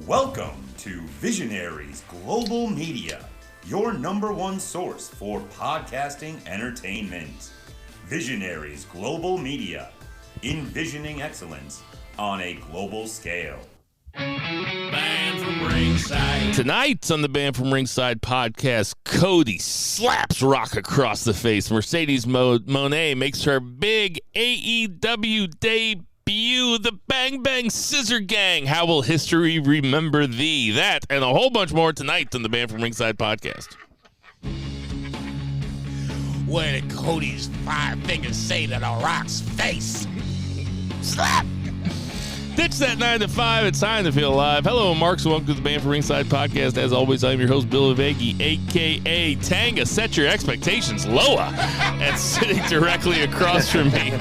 Welcome to Visionaries Global Media, your number one source for podcasting entertainment. Visionaries Global Media, envisioning excellence on a global scale. Bang from Ringside. Tonight on the Band from Ringside podcast, Cody slaps Rock across the face. Mercedes Moné makes her big AEW debut. The Bang Bang Scissor Gang. How will history remember thee? That and a whole bunch more tonight on the Band from Ringside podcast. What did Cody's 5 fingers say to the Rock's face? Slap! Ditch that 9 to 5. It's time to feel alive. Hello, Marks. Welcome to the Band from Ringside podcast. As always, I'm your host, Bill Avegi, a.k.a. Tanga. Set your expectations lower. And sitting directly across from me,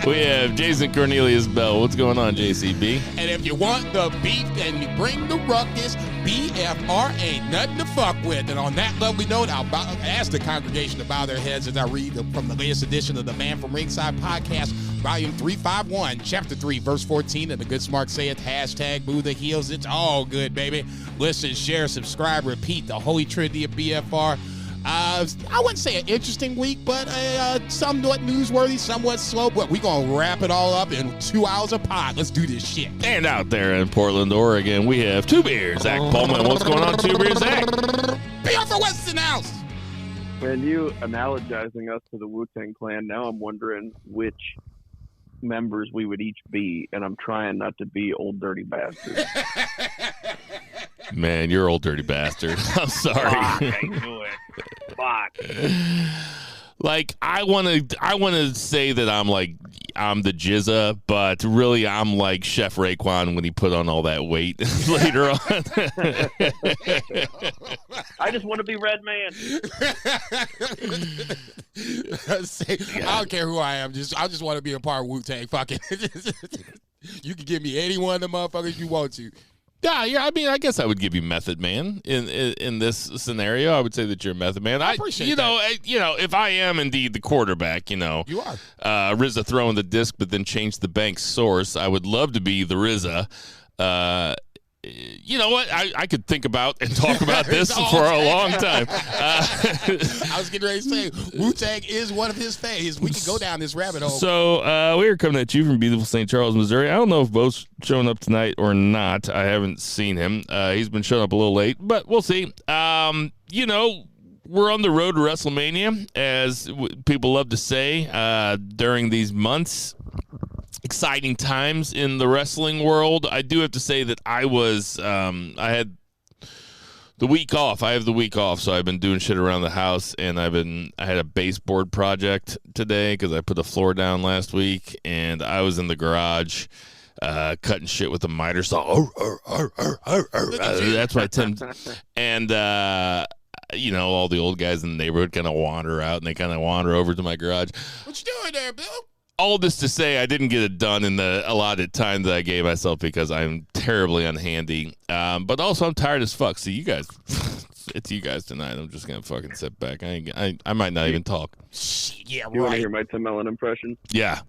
we have Jason Cornelius Bell. What's going on, JCB? And if you want the beef and you bring the ruckus, BFR ain't nothing to fuck with. And on that lovely note, I'll ask the congregation to bow their heads as I read from the latest edition of the Man from Ringside podcast, volume 351, chapter 3, verse 14. And the good smart saith, hashtag boo the heels. It's all good, baby. Listen, share, subscribe, repeat, the holy trinity of BFR. I wouldn't say an interesting week, but somewhat newsworthy, somewhat slow. But we're going to wrap it all up in 2 hours of pod. Let's do this shit. And out there in Portland, Oregon, we have Two Beers, Zach Pullman. What's going on, Two Beers, Zach? Beer for Westinghouse. When you analogizing us to the Wu-Tang Clan, now I'm wondering which members we would each be, and I'm trying not to be old dirty bastards. Man, you're old dirty bastard. I'm sorry. Fuck, I knew it. Fuck. Like, I want to say that I'm the Jizza, but really I'm like Chef Raekwon when he put on all that weight later on. I just want to be Red Man. I don't care who I am. I just want to be a part of Wu-Tang. Fuck it. You can give me any one of the motherfuckers you want to. Yeah. I mean, I guess I would give you Method Man in this scenario. I would say that you're Method Man. I appreciate that. If I am indeed the quarterback, you are. RZA throwing the disc, but then change the bank's source. I would love to be the RZA. You know what? I could think about and talk about this for a long time. I was getting ready to say, Wu-Tang is one of his faves. We can go down this rabbit hole. So we are coming at you from beautiful St. Charles, Missouri. I don't know if Bo's showing up tonight or not. I haven't seen him. He's been showing up a little late, but we'll see. We're on the road to WrestleMania, as people love to say, during these months. Exciting times in the wrestling world. I do have to say that I had the week off. I have the week off, so I've been doing shit around the house, and I had a baseboard project today because I put the floor down last week, and I was in the garage cutting shit with a miter saw. That's my Tim. And all the old guys in the neighborhood kind of wander out, and they kind of wander over to my garage. What you doing there, Bill? All this to say, I didn't get it done in the allotted time that I gave myself because I'm terribly unhandy. But also, I'm tired as fuck. So you guys, it's you guys tonight. I'm just gonna fucking sit back. I might not even talk. Yeah, You want to right. hear my Tim Allen impression? Yeah.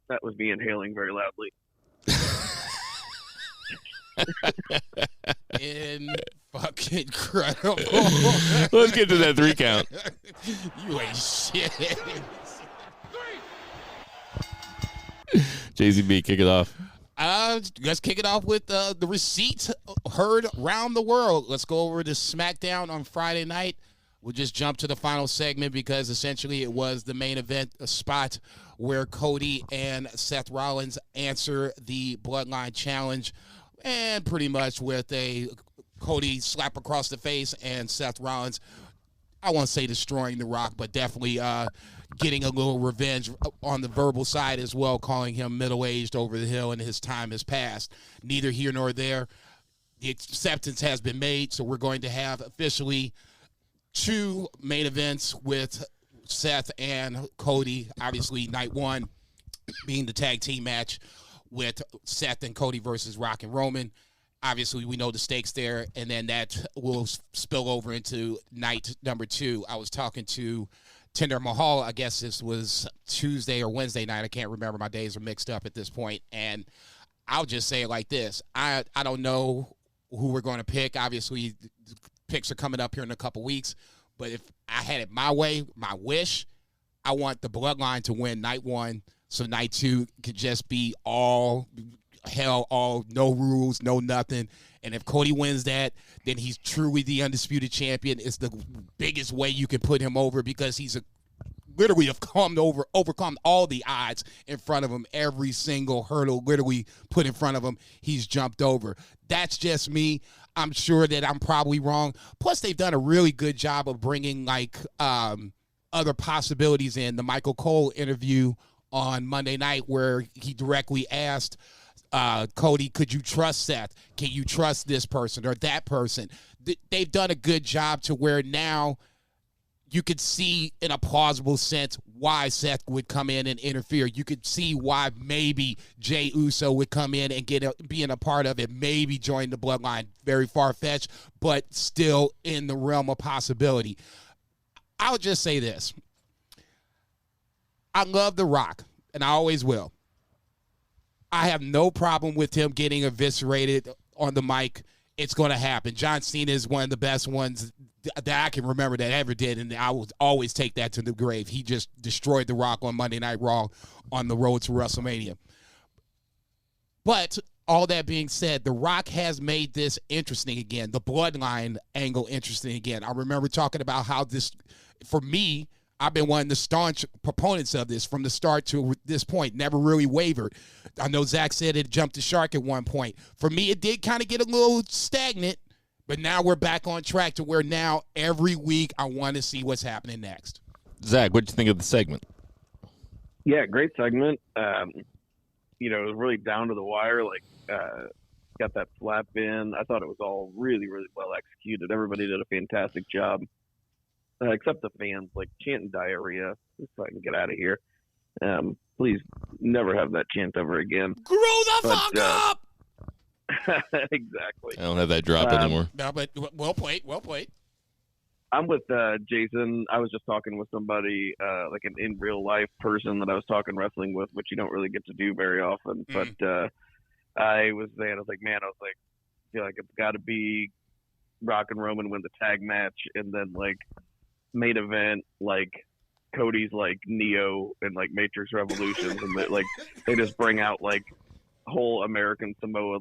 That was me inhaling very loudly. Fucking incredible. Let's get to that 3 count. You ain't shit. JCB, kick it off. Let's kick it off with the receipts heard around the world. Let's go over to SmackDown on Friday night. We'll just jump to the final segment because essentially it was the main event spot where Cody and Seth Rollins answer the Bloodline Challenge, and pretty much with a Cody slap across the face and Seth Rollins, I won't say destroying The Rock, but definitely getting a little revenge on the verbal side as well, calling him middle-aged, over the hill, and his time has passed. Neither here nor there. The acceptance has been made, so we're going to have officially 2 main events with Seth and Cody. Obviously, night 1 being the tag team match with Seth and Cody versus Rock and Roman. Obviously, we know the stakes there, and then that will spill over into night number 2. I was talking to Tinder Mahal. I guess this was Tuesday or Wednesday night. I can't remember. My days are mixed up at this point. And I'll just say it like this. I don't know who we're going to pick. Obviously, picks are coming up here in a couple weeks. But if I had it my way, my wish, I want the Bloodline to win night 1, so night 2 could just be all hell, all no rules, no nothing. And if Cody wins that, then he's truly the undisputed champion. It's the biggest way you can put him over because he's literally have overcome all the odds in front of him. Every single hurdle literally put in front of him, he's jumped over. That's just me. I'm sure that I'm probably wrong. Plus, they've done a really good job of bringing other possibilities in. The Michael Cole interview on Monday night where he directly asked Cody, could you trust Seth? Can you trust this person or that person? They've done a good job to where now you could see in a plausible sense why Seth would come in and interfere. You could see why maybe Jey Uso would come in and being a part of it, maybe join the Bloodline. Very far-fetched, but still in the realm of possibility. I'll just say this. I love The Rock, and I always will. I have no problem with him getting eviscerated on the mic. It's going to happen. John Cena is one of the best ones that I can remember that ever did, and I will always take that to the grave. He just destroyed The Rock on Monday Night Raw on the road to WrestleMania. But all that being said, The Rock has made this interesting again, the Bloodline angle interesting again. I remember talking about how this, for me, I've been one of the staunch proponents of this from the start to this point, never really wavered. I know Zach said it jumped the shark at one point. For me, it did kind of get a little stagnant, but now we're back on track to where now every week I want to see what's happening next. Zach, what did you think of the segment? Yeah, great segment. It was really down to the wire. Got that slap in. I thought it was all really, really well executed. Everybody did a fantastic job. Except the fans, chanting diarrhea, just so I can get out of here. Please never have that chant ever again. Grow the fuck up! Exactly. I don't have that drop anymore. No, but well played. I'm with Jason. I was just talking with somebody, an in real life person that I was talking wrestling with, which you don't really get to do very often. But I was saying, I feel like it's got to be Rock and Roman win the tag match, and then main event Cody's Neo and Matrix Revolutions, and they just bring out whole American Samoa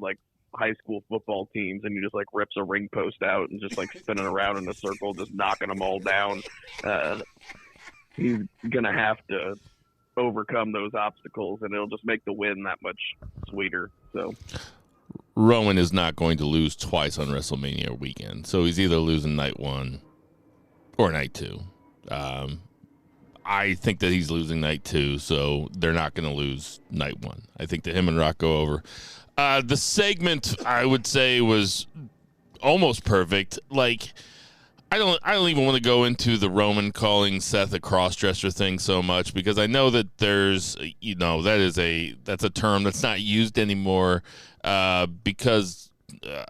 high school football teams, and he just rips a ring post out and just spinning around in a circle, just knocking them all down. He's gonna have to overcome those obstacles, and it'll just make the win that much sweeter. So Roman is not going to lose twice on WrestleMania weekend, so he's either losing night 1 or night 2. I think that he's losing night 2, so they're not going to lose night 1. I think that him and Rock go over. The segment, I would say, was almost perfect. I don't even want to go into the Roman calling Seth a cross-dresser thing so much, because I know that there's, that's a term that's not used anymore because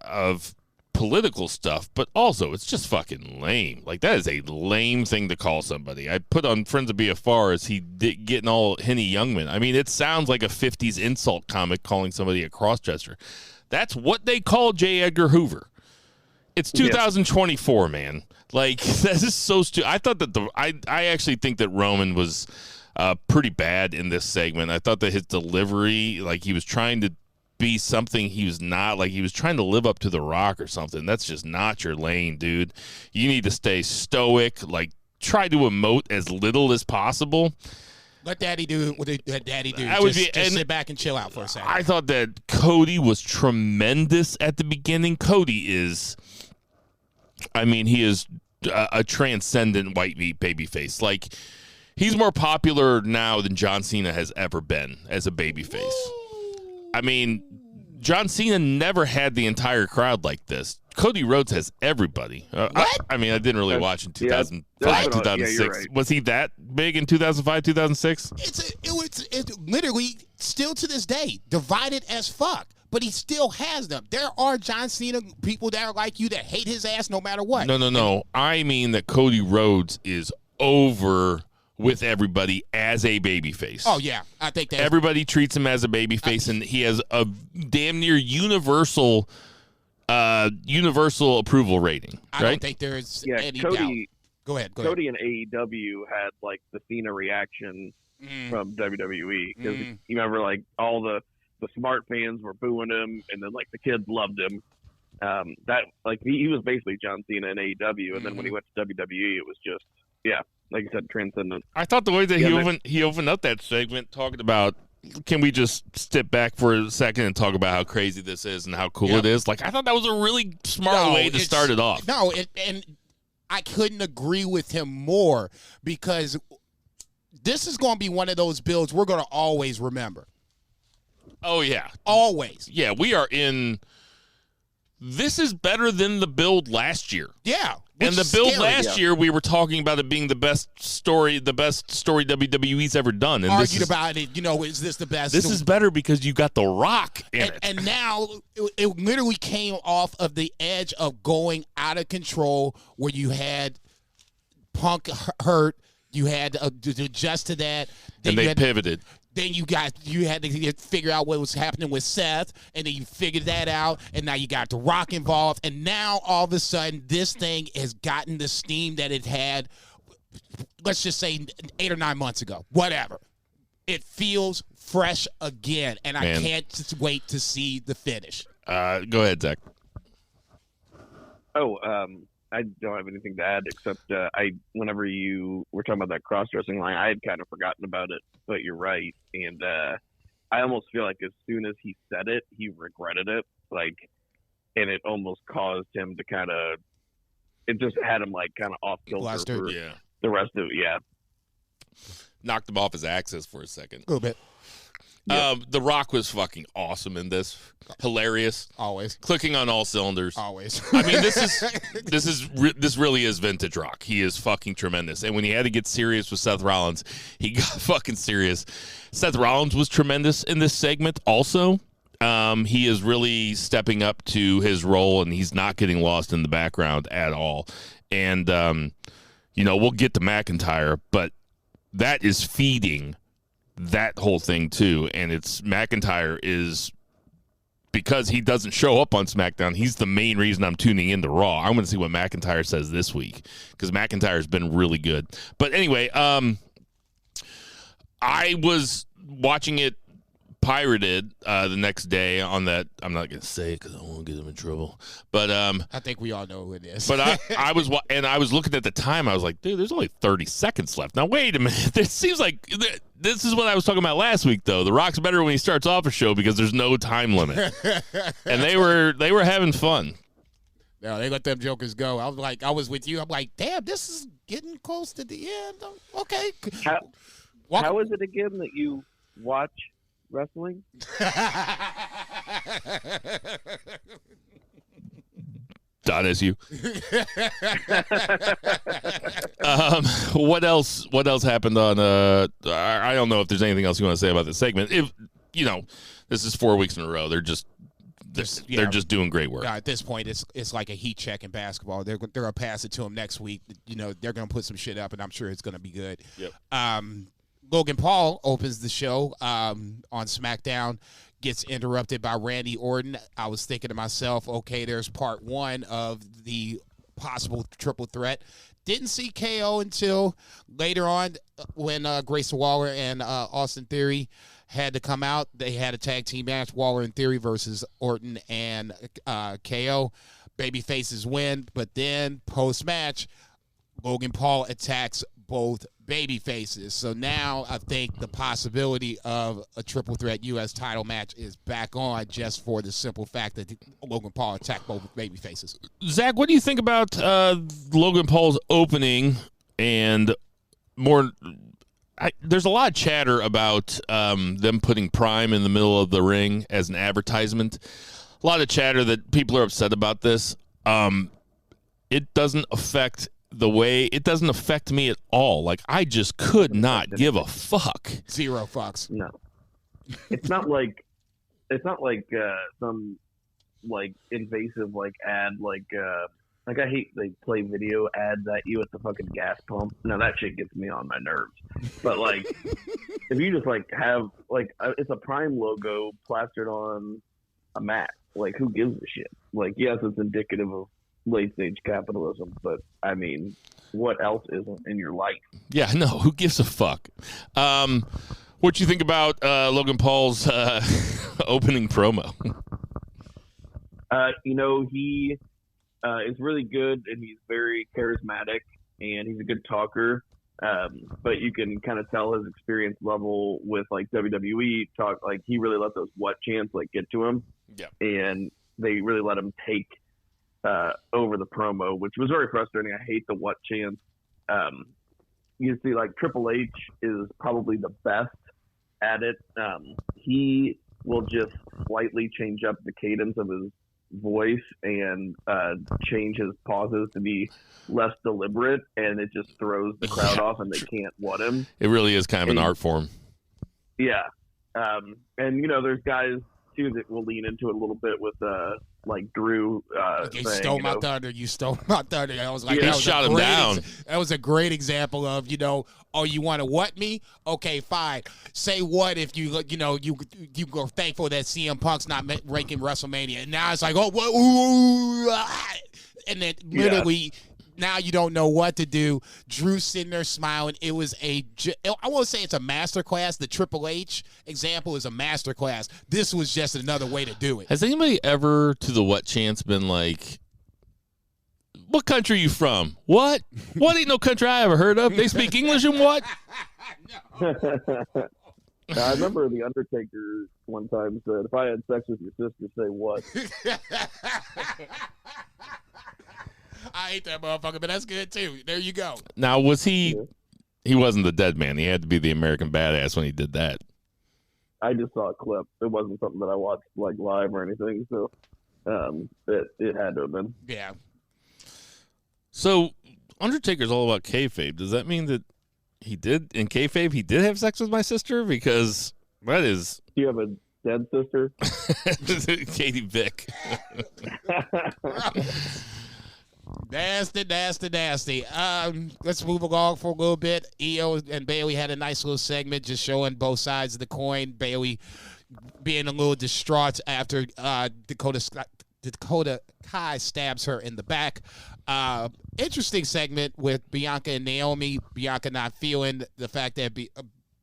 of political stuff, but also it's just fucking lame. That is a lame thing to call somebody. I put on Friends of BFR as he did getting all Henny Youngman. I mean, it sounds like a 50s insult comic calling somebody a crossdresser. That's what they call J. Edgar Hoover. It's 2024, man. This is so stupid. I thought that I actually think that Roman was pretty bad in this segment. I thought that his delivery, he was trying to be something he was not. He was trying to live up to The Rock or something. That's just not your lane, dude. You need to stay stoic. Try to emote as little as possible. Let Daddy do what Daddy do. Just sit back and chill out for a second. I thought that Cody was tremendous at the beginning. Cody is, he is a transcendent white meat babyface. He's more popular now than John Cena has ever been as a babyface. John Cena never had the entire crowd like this. Cody Rhodes has everybody. What? I didn't really watch in 2005, 2006. Right. Was he that big in 2005, 2006? It's literally still to this day divided as fuck. But he still has them. There are John Cena people that are like you that hate his ass no matter what. No. I mean that Cody Rhodes is over with everybody as a babyface. Oh yeah, I think that everybody treats him as a babyface, and he has a damn near universal approval rating. Right? I don't think there's any doubt. Go ahead. Cody and AEW had like the Cena reaction from WWE because you remember like all the smart fans were booing him, and then like the kids loved him. That like he was basically John Cena in AEW, and then when he went to WWE, it was just like you said, transcendent. I thought the way that he opened up that segment talking about, can we just step back for a second and talk about how crazy this is and how cool it is? Like I thought that was a really smart way to start it off. No, and I couldn't agree with him more because this is going to be one of those builds we're going to always remember. Oh yeah, always. Yeah, we are in. This is better than the build last year. Yeah. And the build last year, we were talking about it being the best story WWE's ever done. And argued about it, is this the best? This is better because you got The Rock in it. And now it literally came off of the edge of going out of control where you had Punk hurt, you had to adjust to that. And they pivoted. Then you had to figure out what was happening with Seth, and then you figured that out, and now you got The Rock involved, and now all of a sudden this thing has gotten the steam that it had, let's just say 8 or 9 months ago, whatever. It feels fresh again, and I can't just wait to see the finish. Go ahead, Zach. I don't have anything to add except whenever you were talking about that cross-dressing line, I had kind of forgotten about it, but you're right. And I almost feel like as soon as he said it, he regretted it. And it almost caused him to it just had him kind of off kilter for the rest of it. Yeah. Knocked him off his axis for a second. A little bit. The Rock was fucking awesome in this. Hilarious. Always. Clicking on all cylinders. Always. I mean, this really is vintage Rock. He is fucking tremendous. And when he had to get serious with Seth Rollins, he got fucking serious. Seth Rollins was tremendous in this segment also. He is really stepping up to his role, and he's not getting lost in the background at all. And, we'll get to McIntyre, but that is feeding that whole thing too. And it's McIntyre is, because he doesn't show up on SmackDown, he's the main reason I'm tuning into Raw. I'm going to see what McIntyre says this week because McIntyre's been really good. But anyway, I was watching it pirated the next day on that. I'm not going to say it because I don't want to get him in trouble. But I think we all know who it is. But I was looking at the time. I was like, dude, there's only 30 seconds left. Now wait a minute. It seems like this is what I was talking about last week, though. The Rock's better when he starts off a show because there's no time limit, and they were having fun. No, they let them jokers go. I was with you. I'm like, damn, this is getting close to the end. Okay. How is it again that you watch wrestling? .su. What else happened on I don't know if there's anything else you want to say about this segment. If this is 4 weeks in a row, they're just doing great work. At this point, it's like a heat check in basketball. They're gonna pass it to him next week. They're gonna put some shit up, and I'm sure it's gonna be good. Yep. Logan Paul opens the show on SmackDown, gets interrupted by Randy Orton. I was thinking to myself, okay, there's part one of the possible triple threat. Didn't see KO until later on when Grayson Waller and Austin Theory had to come out. They had a tag team match, Waller and Theory versus Orton and KO. Babyfaces win, but then post-match, Logan Paul attacks both baby faces. So now I think the possibility of a triple threat U.S. title match is back on just for the simple fact that Logan Paul attacked both baby faces. Zach, what do you think about Logan Paul's opening and more? There's a lot of chatter about them putting Prime in the middle of the ring as an advertisement. A lot of chatter that people are upset about this. It doesn't affect me at all. Like, I just could not give a fuck. Zero fucks. No. It's not like some invasive ad Like, I hate they play video ads at you at the fucking gas pump. No, that shit gets me on my nerves. But, like, if you just, like, have, like, it's a Prime logo plastered on a mat. Like, who gives a shit? Like, yes, it's indicative of late-stage capitalism, but, I mean, what else isn't in your life? Yeah, no, who gives a fuck? What you think about Logan Paul's opening promo? He is really good, and he's very charismatic, and he's a good talker. But you can kind of tell his experience level with, like, WWE talk. Like, he really let those what chants, like, get to him. Yeah. And they really let him take over the promo, which was very frustrating. I hate the what chants. You see, like, Triple H is probably the best at it. He will just slightly change up the cadence of his voice and change his pauses to be less deliberate, and it just throws the crowd off, and they can't want him. It really is kind of an art form. Yeah. And, there's guys, too, that will lean into it a little bit with, like, Drew You saying, stole my thunder. You stole my thunder. I was like, He shot him down. That was a great example of, oh, you want to what me? Okay, fine. Say what if you go thankful that CM Punk's not ranking WrestleMania. And now it's like, oh, what? Ooh, ah. And then literally now you don't know what to do. Drew's sitting there smiling. It was I won't say it's a masterclass. The Triple H example is a masterclass. This was just another way to do it. Has anybody ever, to the what chance, been like, what country are you from? What? What ain't no country I ever heard of? They speak English and what? I remember The Undertaker one time said, if I had sex with your sister, say what? I hate that motherfucker, but that's good too. There you go. Now, was he... Yeah. He wasn't the dead man. He had to be the American badass when he did that. I just saw a clip. It wasn't something that I watched, like, live or anything, so it had to have been. Yeah. So, Undertaker's all about kayfabe. Does that mean that he did, in kayfabe, he did have sex with my sister? Because that is... Do you have a dead sister? Katie Vick. Nasty. Let's move along for a little bit. Io and Bayley had a nice little segment just showing both sides of the coin. Bayley being a little distraught after Dakota Kai stabs her in the back. Interesting segment with Bianca and Naomi. Bianca not feeling the fact that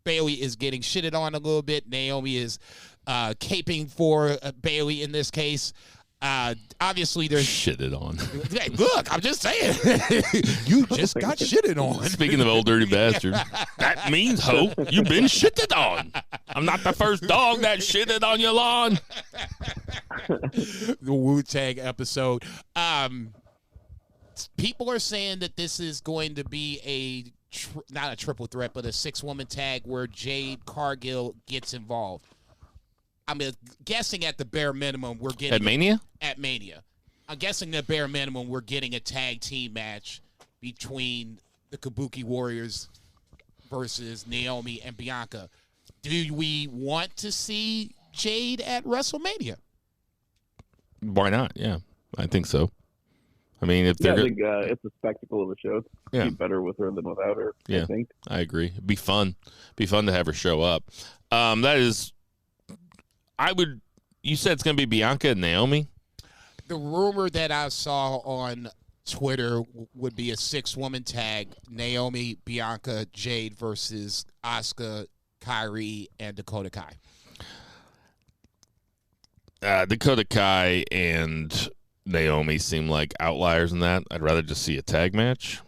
Bayley is getting shitted on a little bit. Naomi is caping for Bayley in this case. Obviously, there's shitted on. Hey, look, I'm just saying, you just got shitted on. Speaking of old dirty bastard, that means ho, you've been shitted on. I'm not the first dog that shitted on your lawn. The Wu-Tang episode. People are saying that this is going to be not a triple threat, but a 6-woman tag where Jade Cargill gets involved. I'm guessing at the bare minimum we're getting... At Mania? At Mania. I'm guessing at bare minimum we're getting a tag team match between the Kabuki Warriors versus Naomi and Bianca. Do we want to see Jade at WrestleMania? Why not? Yeah, I think so. I mean, if I think it's a spectacle of a show. It'd be better with her than without her, yeah, I think. I agree. It'd be fun. Be fun to have her show up. That is... You said it's going to be Bianca and Naomi? The rumor that I saw on Twitter would be a 6-woman tag, Naomi, Bianca, Jade versus Asuka, Kairi, and Dakota Kai. Dakota Kai and Naomi seem like outliers in that. I'd rather just see a tag match.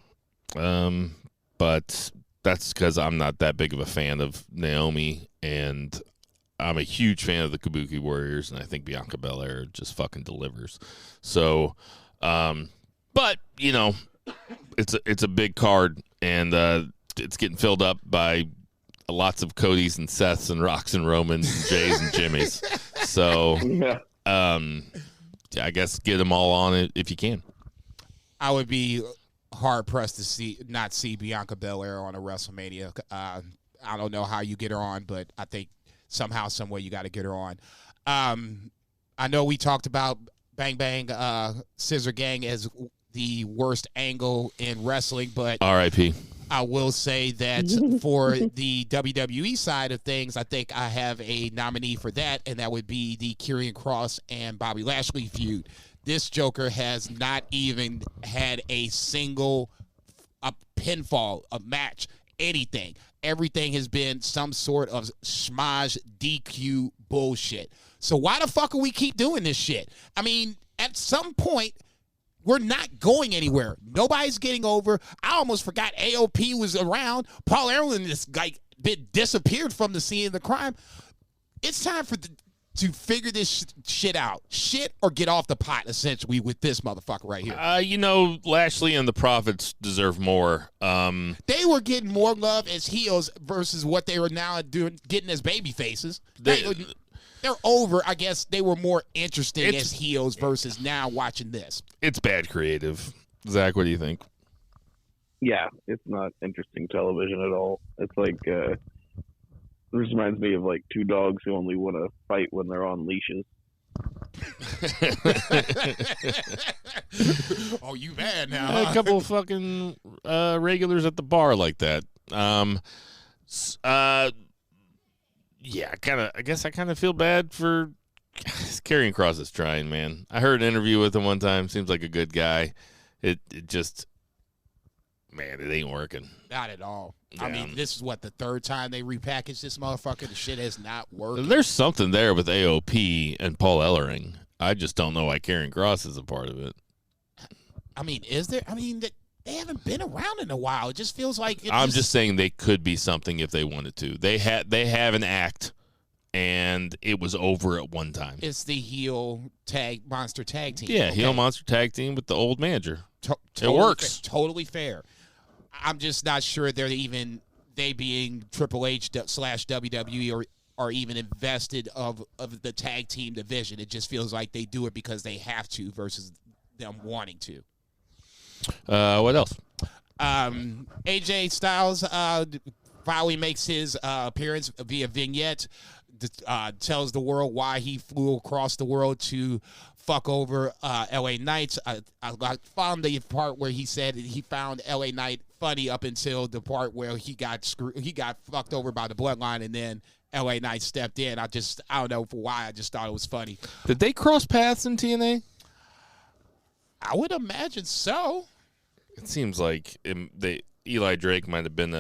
But that's because I'm not that big of a fan of Naomi, and I'm a huge fan of the Kabuki Warriors, and I think Bianca Belair just fucking delivers. So, but, it's a big card, and it's getting filled up by lots of Codys and Seths and Rocks and Romans and Jays and Jimmys. So, I guess get them all on it if you can. I would be hard-pressed to not see Bianca Belair on a WrestleMania. I don't know how you get her on, but I think somehow, some way, you got to get her on. I know we talked about Bang Bang Scissor Gang as the worst angle in wrestling, but R.I.P. I will say that for the WWE side of things, I think I have a nominee for that, and that would be the Karrion Kross and Bobby Lashley feud. This Joker has not even had a single pinfall, a match, anything. Everything has been some sort of schmozz DQ bullshit. So why the fuck are we keep doing this shit? I mean, at some point, we're not going anywhere. Nobody's getting over. I almost forgot AOP was around. Paul Ellering just disappeared from the scene of the crime. It's time to figure this shit out. Shit or get off the pot, essentially, with this motherfucker right here. Lashley and the Profits deserve more. They were getting more love as heels versus what they were now getting as baby faces. They're over. I guess they were more interesting as heels versus now watching this. It's bad creative. Zach, what do you think? Yeah, it's not interesting television at all. It's like this reminds me of like two dogs who only want to fight when they're on leashes. Oh, you mad now? A couple of fucking regulars at the bar like that. Yeah, I guess I kind of feel bad for Karrion Kross is trying, man. I heard an interview with him one time. Seems like a good guy. It just, man, it ain't working. Not at all. Yeah. I mean, this is the third time they repackaged this motherfucker. The shit has not worked. There's something there with AOP and Paul Ellering. I just don't know why Karrion Kross is a part of it. I mean, is there? I mean, they haven't been around in a while. It just feels like I'm just saying they could be something if they wanted to. They have an act, and it was over at one time. It's the heel monster tag team. Yeah, okay? heel monster tag team with the old manager. Totally it works. Totally fair. I'm just not sure they being Triple H / WWE are even invested of the tag team division. It just feels like they do it because they have to versus them wanting to. What else? AJ Styles finally makes his appearance via vignette. Tells the world why he flew across the world to fuck over LA Knights. I found the part where he said he found LA Knight funny up until the part where he got fucked over by the Bloodline, and then LA Knight stepped in. I don't know for why. I just thought it was funny. Did they cross paths in TNA? I would imagine so. It seems like Eli Drake might have been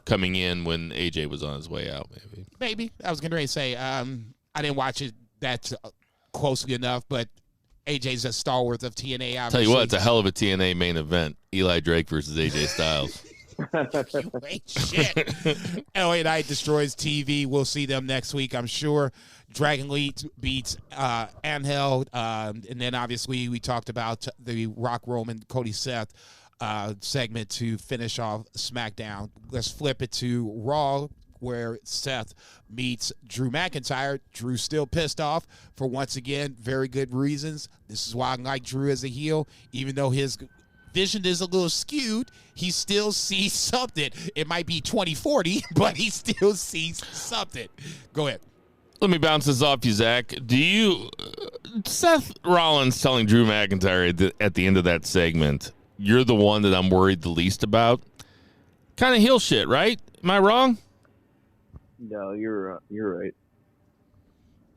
coming in when AJ was on his way out, maybe. Maybe. I was going to say, I didn't watch it that closely enough, but AJ's a stalwart of TNA, obviously. Tell you what, it's a hell of a TNA main event. Eli Drake versus AJ Styles. Wait, shit. LA Knight destroys TV. We'll see them next week, I'm sure. Dragon Lee beats Angel. And then, obviously, we talked about the Rock Roman Cody Seth segment to finish off SmackDown. Let's flip it to Raw, where Seth meets Drew McIntyre. Drew's still pissed off for, once again, very good reasons. This is why I like Drew as a heel. Even though his vision is a little skewed, he still sees something. It might be 2040, but he still sees something. Go ahead. Let me bounce this off you, Zach. Seth Rollins telling Drew McIntyre at the end of that segment, you're the one that I'm worried the least about? Kind of heel shit, right? Am I wrong? No, you're right.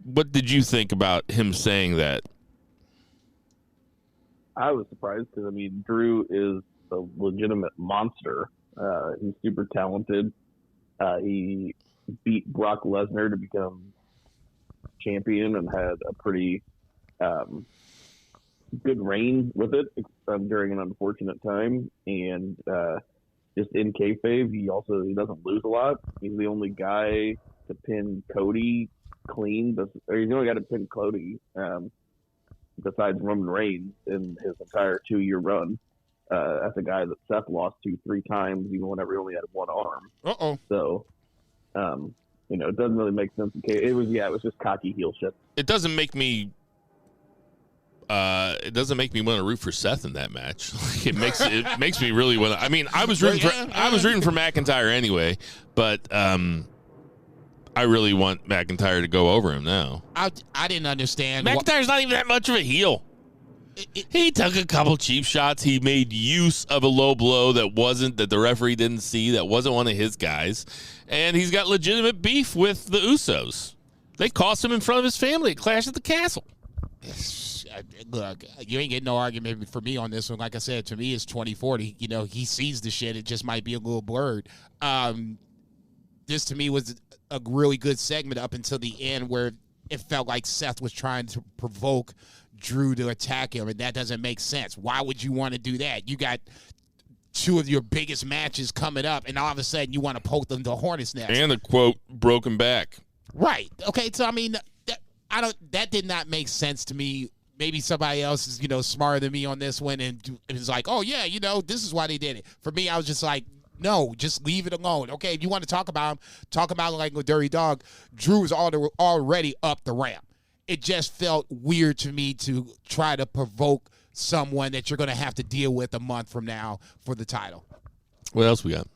What did you think about him saying that? I was surprised because, I mean, Drew is a legitimate monster. He's super talented. He beat Brock Lesnar to become champion and had a pretty good reign with it during an unfortunate time. And just in kayfabe, he doesn't lose a lot. He's the only guy to pin Cody clean. He's the only guy to pin Cody besides Roman Reigns in his entire 2-year run. That's a guy that Seth lost to 3 times, even whenever he only had one arm. So, it doesn't really make sense. It was just cocky heel shit. It doesn't make me want to root for Seth in that match. It makes me really want to. I mean, I was rooting for McIntyre anyway, but I really want McIntyre to go over him now. I didn't understand. McIntyre's not even that much of a heel. He took a couple cheap shots. He made use of a low blow that the referee didn't see, that wasn't one of his guys. And he's got legitimate beef with the Usos. They cost him in front of his family at Clash at the Castle. Look, you ain't getting no argument for me on this one. Like I said, to me, it's 2040. You know, he sees the shit. It just might be a little blurred. This, to me, was a really good segment up until the end where it felt like Seth was trying to provoke Drew to attack him, and that doesn't make sense. Why would you want to do that? You got two of your biggest matches coming up, and all of a sudden you want to poke them to hornet's nest. And the quote, broken back. Right. Okay, so, I mean, that did not make sense to me. Maybe somebody else is, smarter than me on this one, and it's like, oh, yeah, this is why they did it. For me, I was just like, no, just leave it alone. Okay, if you want to talk about him, talk about him like a dirty dog. Drew is already up the ramp. It just felt weird to me to try to provoke someone that you're going to have to deal with a month from now for the title. What else we got?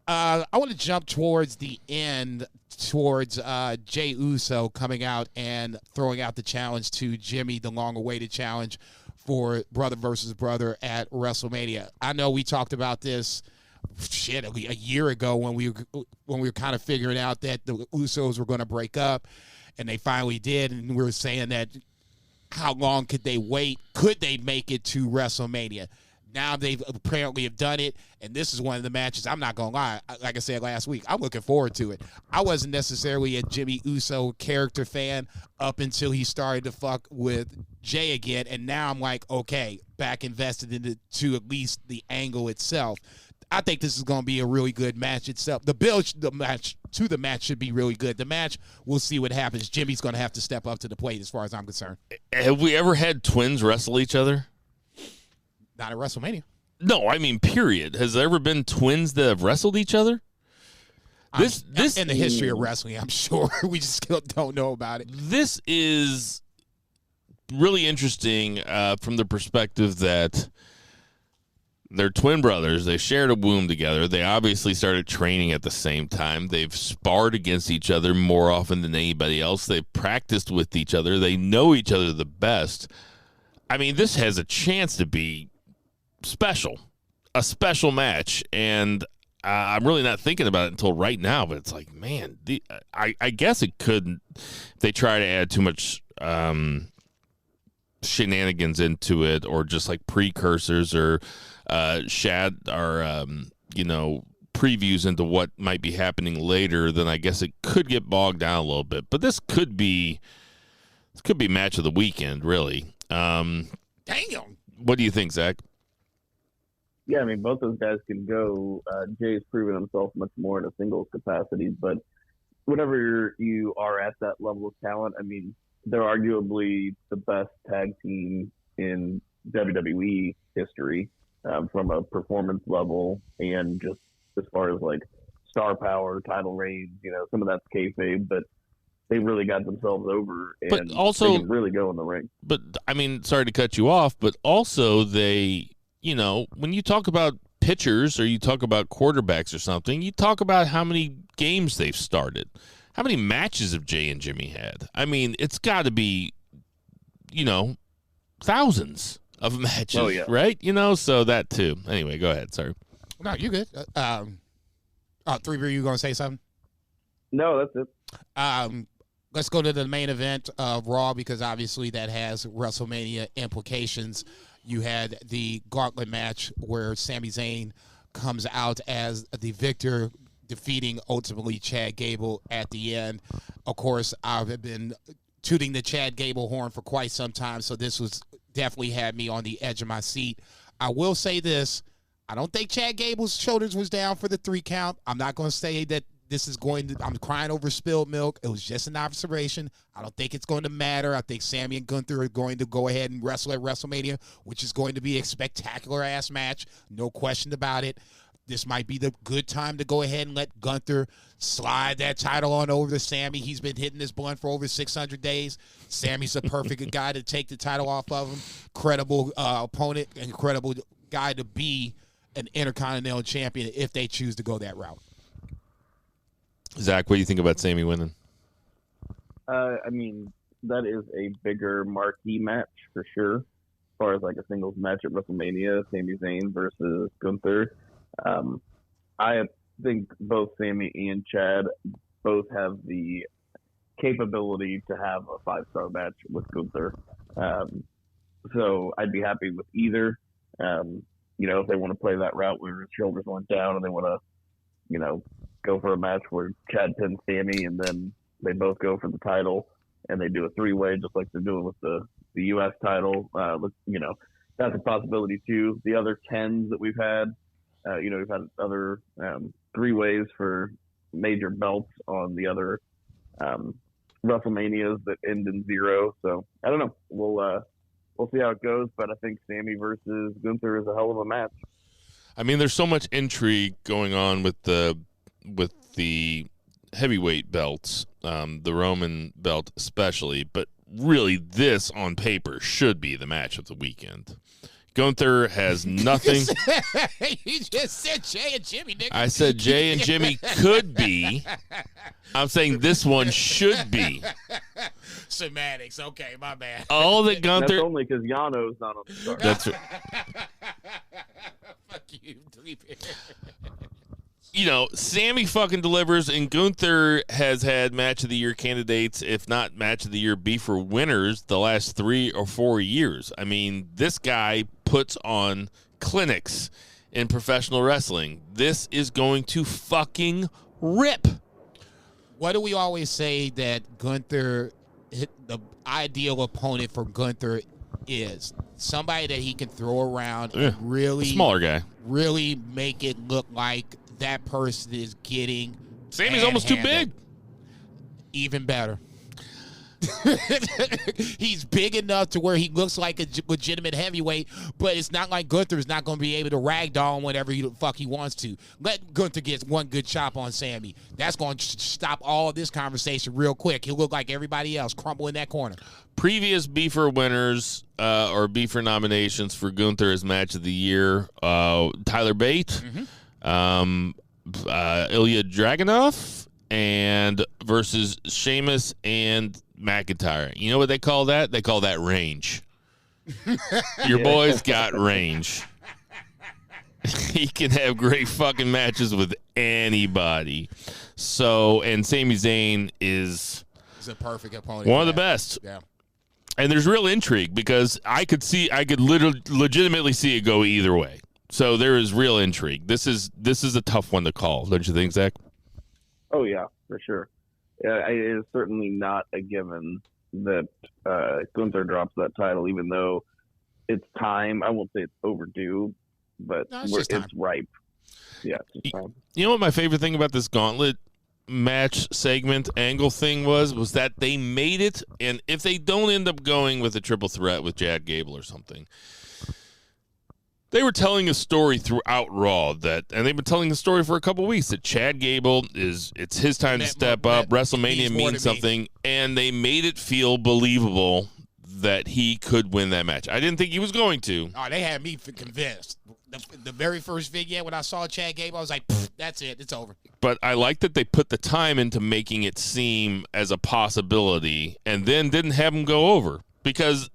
I want to jump towards the end, towards Jey Uso coming out and throwing out the challenge to Jimmy, the long-awaited challenge for brother versus brother at WrestleMania. I know we talked about this a year ago when we were kind of figuring out that the Usos were going to break up, and they finally did, and we were saying that how long could they wait? Could they make it to WrestleMania? Now they've apparently have done it, and this is one of the matches. I'm not going to lie. Like I said last week, I'm looking forward to it. I wasn't necessarily a Jimmy Uso character fan up until he started to fuck with Jay again, and now I'm like, okay, back invested into at least the angle itself. I think this is going to be a really good match itself. The match should be really good. The match, we'll see what happens. Jimmy's going to have to step up to the plate as far as I'm concerned. Have we ever had twins wrestle each other? Not at WrestleMania. No, I mean, period. Has there ever been twins that have wrestled each other? This in the history of wrestling, I'm sure. We just still don't know about it. This is really interesting from the perspective that they're twin brothers. They shared a womb together. They obviously started training at the same time. They've sparred against each other more often than anybody else. They've practiced with each other. They know each other the best. I mean, this has a chance to be a special match, and I'm really not thinking about it until right now, but it's like, man, I guess it could, if they try to add too much shenanigans into it, or just like precursors or previews into what might be happening later, then I guess it could get bogged down a little bit. But this could be match of the weekend, really. Damn. What do you think, Zach? Yeah, I mean, both those guys can go. Jay's proven himself much more in a singles capacity, but whenever you are at that level of talent, I mean, they're arguably the best tag team in WWE history from a performance level and just as far as like star power, title reigns, some of that's kayfabe, but they really got themselves over, and but also, they can really go in the ring. But, I mean, sorry to cut you off, but also they, when you talk about pitchers or you talk about quarterbacks or something, you talk about how many games they've started. How many matches have Jay and Jimmy had? I mean, it's got to be, thousands of matches, right? So that too. Anyway, go ahead. Sorry. No, you're good. 3 Beer, you going to say something? No, that's it. Let's go to the main event of Raw, because obviously that has WrestleMania implications. You had the gauntlet match where Sami Zayn comes out as the victor, defeating ultimately Chad Gable at the end. Of course, I've been tooting the Chad Gable horn for quite some time, so this was definitely had me on the edge of my seat. I will say this. I don't think Chad Gable's shoulders was down for the 3 count. I'm not going to say that I'm crying over spilled milk. It was just an observation. I don't think it's going to matter. I think Sami and Gunther are going to go ahead and wrestle at WrestleMania, which is going to be a spectacular-ass match. No question about it. This might be the good time to go ahead and let Gunther slide that title on over to Sami. He's been hitting this blunt for over 600 days. Sami's the perfect guy to take the title off of him. Credible opponent, incredible guy to be an Intercontinental Champion if they choose to go that route. Zach, what do you think about Sami winning? I mean, that is a bigger marquee match for sure. far as like a singles match at WrestleMania, Sami Zayn versus Gunther, I think both Sami and Chad both have the capability to have a 5-star match with Gunther. So I'd be happy with either. If they want to play that route where his shoulders went down and they want to, go for a match where Chad pins Sami and then they both go for the title and they do a 3-way just like they're doing with the U.S. title. That's a possibility too. The other 10s that we've had, we've had other 3-ways for major belts on the other WrestleManias that end in 0. So I don't know. We'll see how it goes, but I think Sami versus Gunther is a hell of a match. I mean, there's so much intrigue going on with the heavyweight belts, the Roman belt especially, but really this on paper should be the match of the weekend. Gunther has nothing. You just said Jay and Jimmy, nigga. I said Jay and Jimmy could be. I'm saying this one should be. Semantics. Okay, my bad. All that Gunther. That's only because Yano's not on the start. That's right. Fuck you, Sami fucking delivers, and Gunther has had Match of the Year candidates, if not Match of the Year beefer winners, the last 3 or 4 years. I mean, this guy puts on clinics in professional wrestling. This is going to fucking rip. What do we always say that Gunther, the ideal opponent for Gunther is? Somebody that he can throw around and really, a smaller guy, really make it look like that person is getting. Sami's almost too big. Even better. He's big enough to where he looks like a legitimate heavyweight, but it's not like Gunther's not going to be able to ragdoll him whenever the fuck he wants to. Let Gunther get one good chop on Sami. That's going to stop all of this conversation real quick. He'll look like everybody else, crumble in that corner. Previous beefer winners or beefer nominations for Gunther as Match of the Year: Tyler Bate, Ilya Dragunov, and versus Sheamus and McIntyre. You know what they call that? They call that range. Your boy's got range. He can have great fucking matches with anybody. So, and Sami Zayn is a perfect opponent. One of the best. Yeah. And there's real intrigue because I could legitimately see it go either way. So there is real intrigue. This is a tough one to call, don't you think, Zach? Oh yeah, for sure. It is certainly not a given that Gunther drops that title, even though it's time. I won't say it's overdue, but it's ripe. Yeah, it's just time. You know what my favorite thing about this gauntlet match segment angle thing was that they made it, and if they don't end up going with a triple threat with Chad Gable or something, they were telling a story throughout Raw and they've been telling the story for a couple weeks that Chad Gable it's his time to step up. WrestleMania means something, and they made it feel believable that he could win that match. I didn't think he was going to. Oh, they had me convinced. The very first vignette when I saw Chad Gable, I was like, that's it. It's over. But I like that they put the time into making it seem as a possibility and then didn't have him go over, because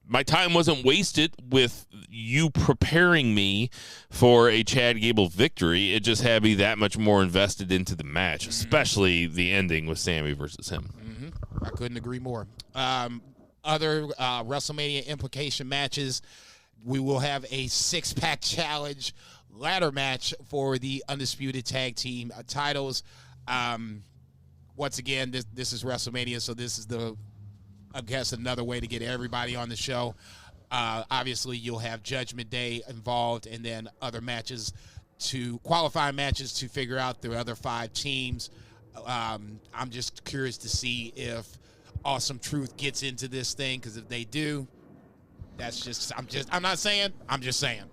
my time wasn't wasted with you preparing me for a Chad Gable victory. It just had me that much more invested into the match, especially the ending with Sami versus him. Mm-hmm. I couldn't agree more. Other WrestleMania implication matches, we will have a 6-pack challenge ladder match for the Undisputed Tag Team titles. Once again, this is WrestleMania, so this is I guess another way to get everybody on the show. Obviously, you'll have Judgment Day involved, and then other matches qualifying matches to figure out the other 5 teams. I'm just curious to see if Awesome Truth gets into this thing, because if they do, I'm not saying, I'm just saying.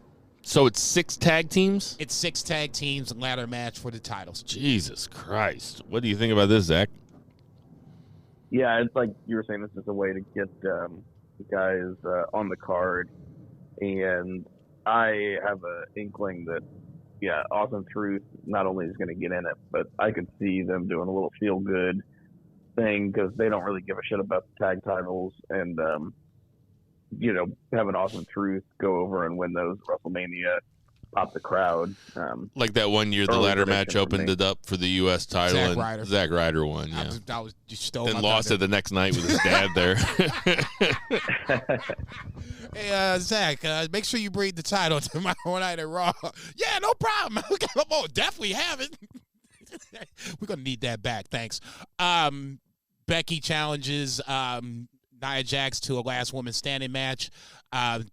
So it's 6 tag teams? It's 6 tag teams and ladder match for the titles. Jesus Christ. What do you think about this, Zach? Yeah, it's like you were saying, it's just a way to get guys on the card. And I have an inkling that, Awesome Truth not only is going to get in it, but I could see them doing a little feel-good thing, because they don't really give a shit about the tag titles. And have an Awesome Truth go over and win those WrestleMania, pop the crowd. Like that one year, the ladder match opened it up for the U.S. title. Zack Ryder won, yeah. I was just stole and my lost thunder. it the next night with his dad there. Hey, Zach, make sure you bring the title to my one night at Raw. Yeah, no problem. Oh, definitely have it. We're going to need that back. Thanks. Becky challenges Nia Jax to a last woman standing match.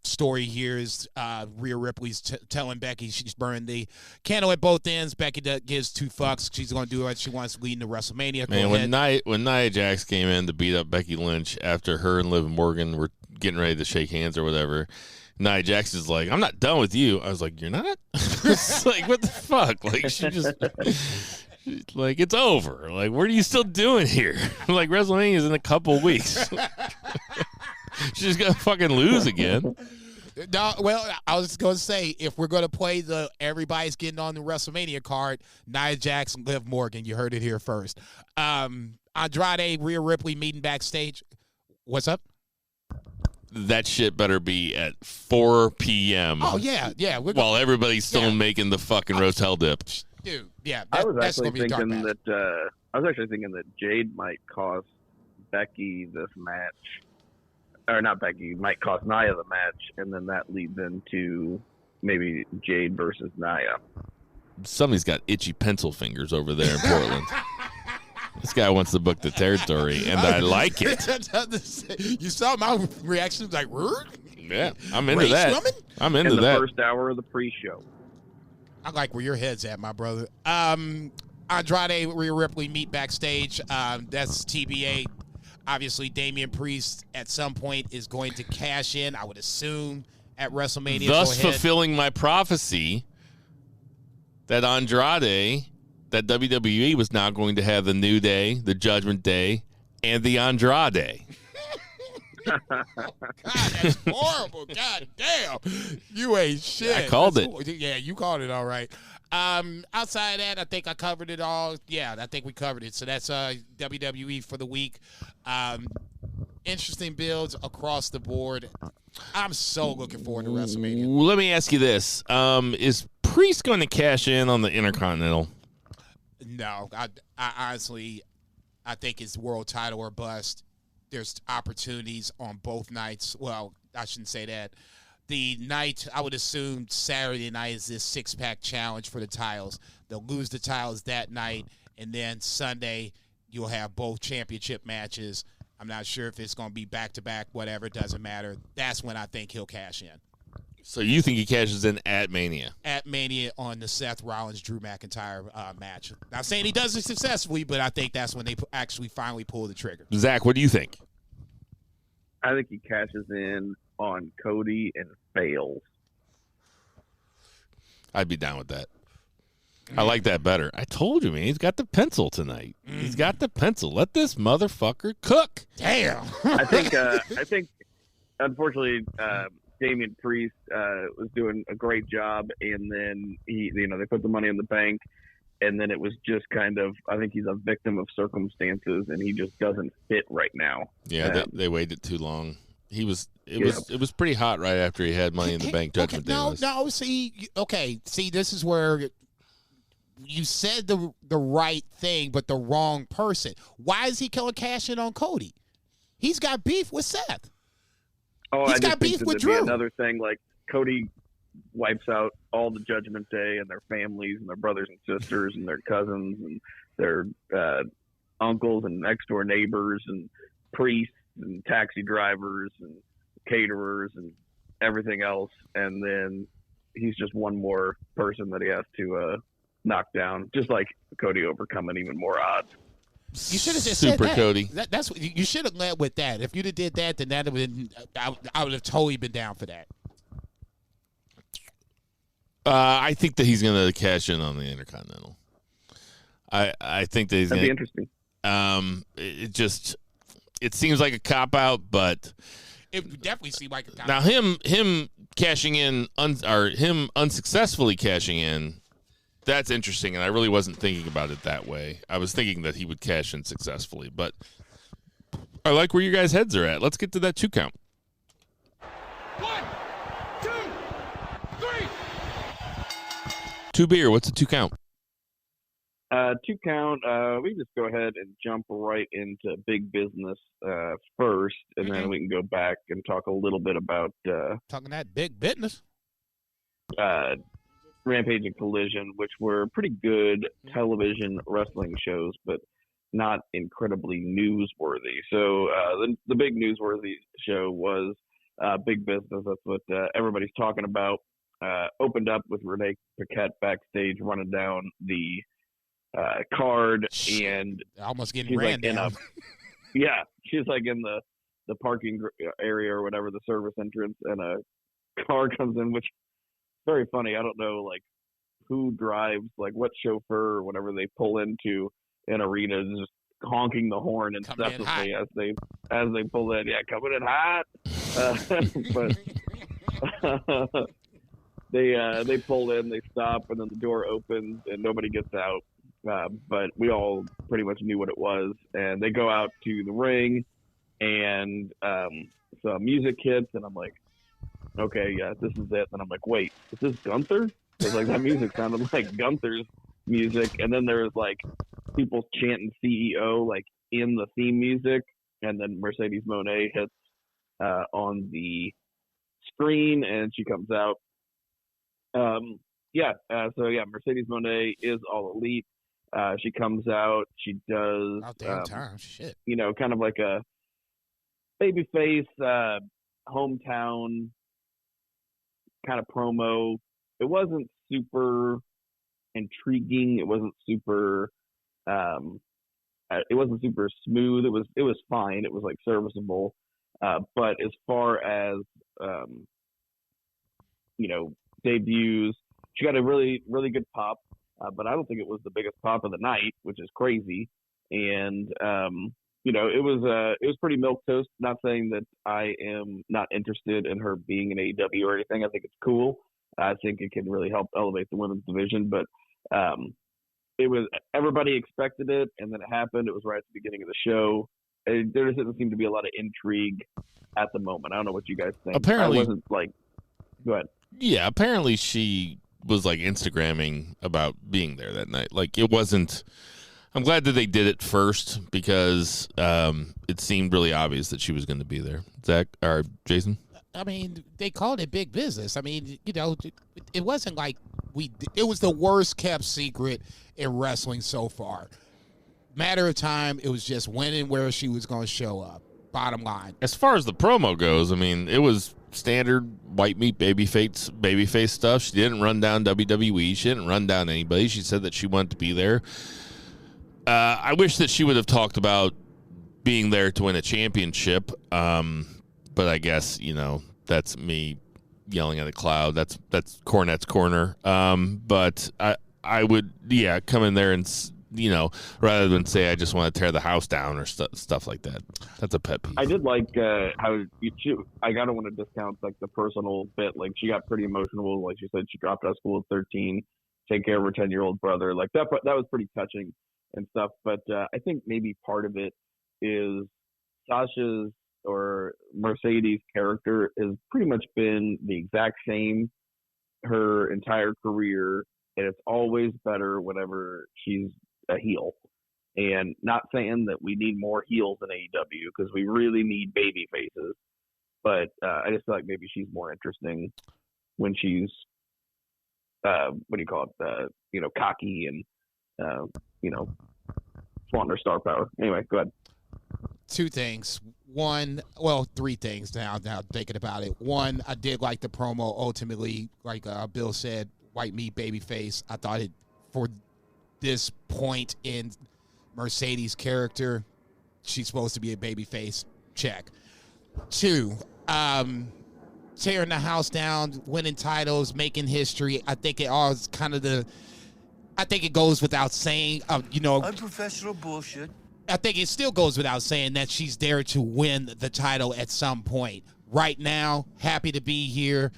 Story here is Rhea Ripley's telling Becky she's burned the candle at both ends. Becky gives two fucks. She's going to do what she wants leading to WrestleMania. Man, when Nia Jax came in to beat up Becky Lynch after her and Liv Morgan were getting ready to shake hands or whatever, Nia Jax is like, I'm not done with you. I was like, you're not? It's like, what the fuck? Like, she just... Like, it's over. Like, what are you still doing here? Like, WrestleMania is in a couple weeks. She's going to fucking lose again. No, well, I was going to say, if we're going to play the everybody's getting on the WrestleMania card, Nia Jax and Liv Morgan, you heard it here first. Andrade, Rhea Ripley meeting backstage. What's up? That shit better be at 4 p.m. Oh, yeah. While everybody's still making the fucking Rotel dip. Dude, yeah. I was that's actually gonna be thinking that Jade might cost Becky this match, or not Becky, might cost Nia the match, and then that leads into maybe Jade versus Nia. Somebody's got itchy pencil fingers over there in Portland. This guy wants to book the territory, and I like it. You saw my reaction, like, yeah, I'm into that. Woman? I'm into the that. First hour of the pre-show. I like where your head's at, my brother. Andrade, Rhea Ripley meet backstage. That's TBA. Obviously, Damian Priest at some point is going to cash in, I would assume, at WrestleMania. Thus fulfilling my prophecy that Andrade, that WWE was now going to have the New Day, the Judgment Day, and the Andrade. God, that's horrible. God damn. You ain't shit. I called it. Yeah, you called it all right. Outside of that, I think I covered it all. Yeah, I think we covered it. So that's WWE for the week. Interesting builds across the board. I'm so looking forward to WrestleMania. Let me ask you this. Is Priest going to cash in on the Intercontinental? No. I honestly, I think it's world title or bust. There's opportunities on both nights. Well, I shouldn't say that. The night, I would assume Saturday night is this six-pack challenge for the titles. They'll lose the titles that night, and then Sunday you'll have both championship matches. I'm not sure if it's going to be back-to-back, whatever. It doesn't matter. That's when I think he'll cash in. So you think he cashes in at Mania? At Mania on the Seth Rollins-Drew McIntyre match. Not saying he does it successfully, but I think that's when they actually finally pull the trigger. Zach, what do you think? I think he cashes in on Cody and fails. I'd be down with that. I like that better. I told you, man. He's got the pencil tonight. He's got the pencil. Let this motherfucker cook. Damn. I think, unfortunately, Damian Priest was doing a great job, and then they put the money in the bank, and then it was just kind of, I think he's a victim of circumstances, and he just doesn't fit right now. Yeah, they waited too long. It was pretty hot right after he had Money in the Bank Judgment Day. See, this is where you said the right thing, but the wrong person. Why is he killing cash in on Cody? He's got beef with Seth. Oh, He's I got just beef think with that there'd be Drew. another thing, like Cody wipes out all the Judgment Day and their families and their brothers and sisters and their cousins and their uncles and next door neighbors and priests and taxi drivers and caterers and everything else, and then he's just one more person that he has to knock down, just like Cody overcoming even more odds. You should have just Super said that. Cody. That's what you should have led with that. If you'd have did that, then that would have been, I would have totally been down for that. I think that he's going to cash in on the Intercontinental. I think that he's That'd going be to. interesting. It seems like a cop out, but It would definitely seemed like a now him cashing in or him unsuccessfully cashing in. That's interesting, and I really wasn't thinking about it that way. I was thinking that he would cash in successfully, but I like where you guys' heads are at. Let's get to that 2 count. 2 beer. What's a 2 count? 2 count. We just go ahead and jump right into big business first, and then we can go back and talk a little bit about talking that big business. Rampage and Collision, which were pretty good television wrestling shows, but not incredibly newsworthy. So the big newsworthy show was Big Business. That's what everybody's talking about. Opened up with Renee Paquette backstage running down the card, and almost getting ran down. Yeah, she's like in the parking area or whatever, the service entrance, and a car comes in, which is very funny. I don't know like who drives, like what chauffeur or whatever they pull into an arena, just honking the horn incessantly as they pull in. Yeah, coming in hot. But they pull in, they stop, and then the door opens and nobody gets out. But we all pretty much knew what it was, and they go out to the ring, and some music hits, and I'm like, okay, yeah, this is it. And I'm like, wait, is this Gunther? Because like that music sounded like Gunther's music, and then there's like people chanting CEO like in the theme music, and then Mercedes Moné hits on the screen, and she comes out. So Mercedes Moné is All Elite. She comes out. She does shit. You know, kind of like a babyface hometown kind of promo. It wasn't super intriguing. It wasn't super. It wasn't super smooth. It was fine. It was like serviceable. But as far as debuts, she got a really, really good pop. But I don't think it was the biggest pop of the night, which is crazy. And it was pretty milquetoast. Not saying that I am not interested in her being in AEW or anything. I think it's cool. I think it can really help elevate the women's division. But it was, everybody expected it, and then it happened. It was right at the beginning of the show. There doesn't seem to be a lot of intrigue at the moment. I don't know what you guys think. Apparently, I wasn't like, go ahead. Yeah, apparently she was like Instagramming about being there that night. Like it wasn't. I'm glad that they did it first because it seemed really obvious that she was going to be there. Zach or Jason? I mean, they called it big business. I mean, it wasn't like it was the worst kept secret in wrestling so far. Matter of time, it was just when and where she was going to show up. Bottom line. As far as the promo goes, I mean, it was standard white meat babyface stuff. She didn't run down WWE. She didn't run down anybody. She said that she wanted to be there. I wish that she would have talked about being there to win a championship. But I guess, that's me yelling at a cloud. That's Cornette's Corner. But I would, come in there and, rather than say I just want to tear the house down or stuff like that. That's a pet peeve. I did like how I don't want to discount like the personal bit. Like she got pretty emotional. Like she said, she dropped out of school at 13, take care of her 10-year-old brother. Like that was pretty touching and stuff. But I think maybe part of it is Sasha's or Mercedes' character has pretty much been the exact same her entire career, and it's always better whenever she's a heel. And not saying that we need more heels in AEW because we really need baby faces, but I just feel like maybe she's more interesting when she's cocky and flaunting her star power. Anyway, go ahead. Three things now thinking about it. One, I did like the promo. Ultimately, like Bill said, white meat baby face. I thought it, for this point in Mercedes' character, she's supposed to be a baby face. Check. Two, tearing the house down, winning titles, making history. I think it all is kind of I think it goes without saying, unprofessional bullshit. I think it still goes without saying that she's there to win the title at some point. Right now, happy to be here,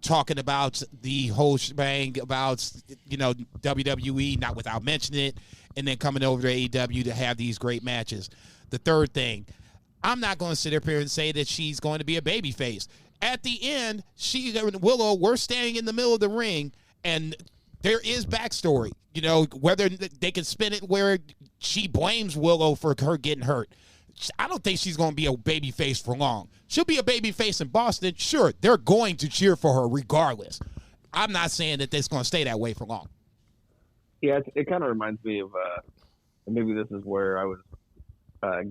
talking about the whole shebang about, WWE, not without mentioning it, and then coming over to AEW to have these great matches. The third thing, I'm not going to sit up here and say that she's going to be a babyface. At the end, she and Willow were standing in the middle of the ring, And there is backstory, you know, whether they can spin it where she blames Willow for her getting hurt. I don't think she's going to be a babyface for long. She'll be a babyface in Boston. Sure, they're going to cheer for her regardless. I'm not saying that it's going to stay that way for long. Yeah, it kind of reminds me of, maybe this is where I was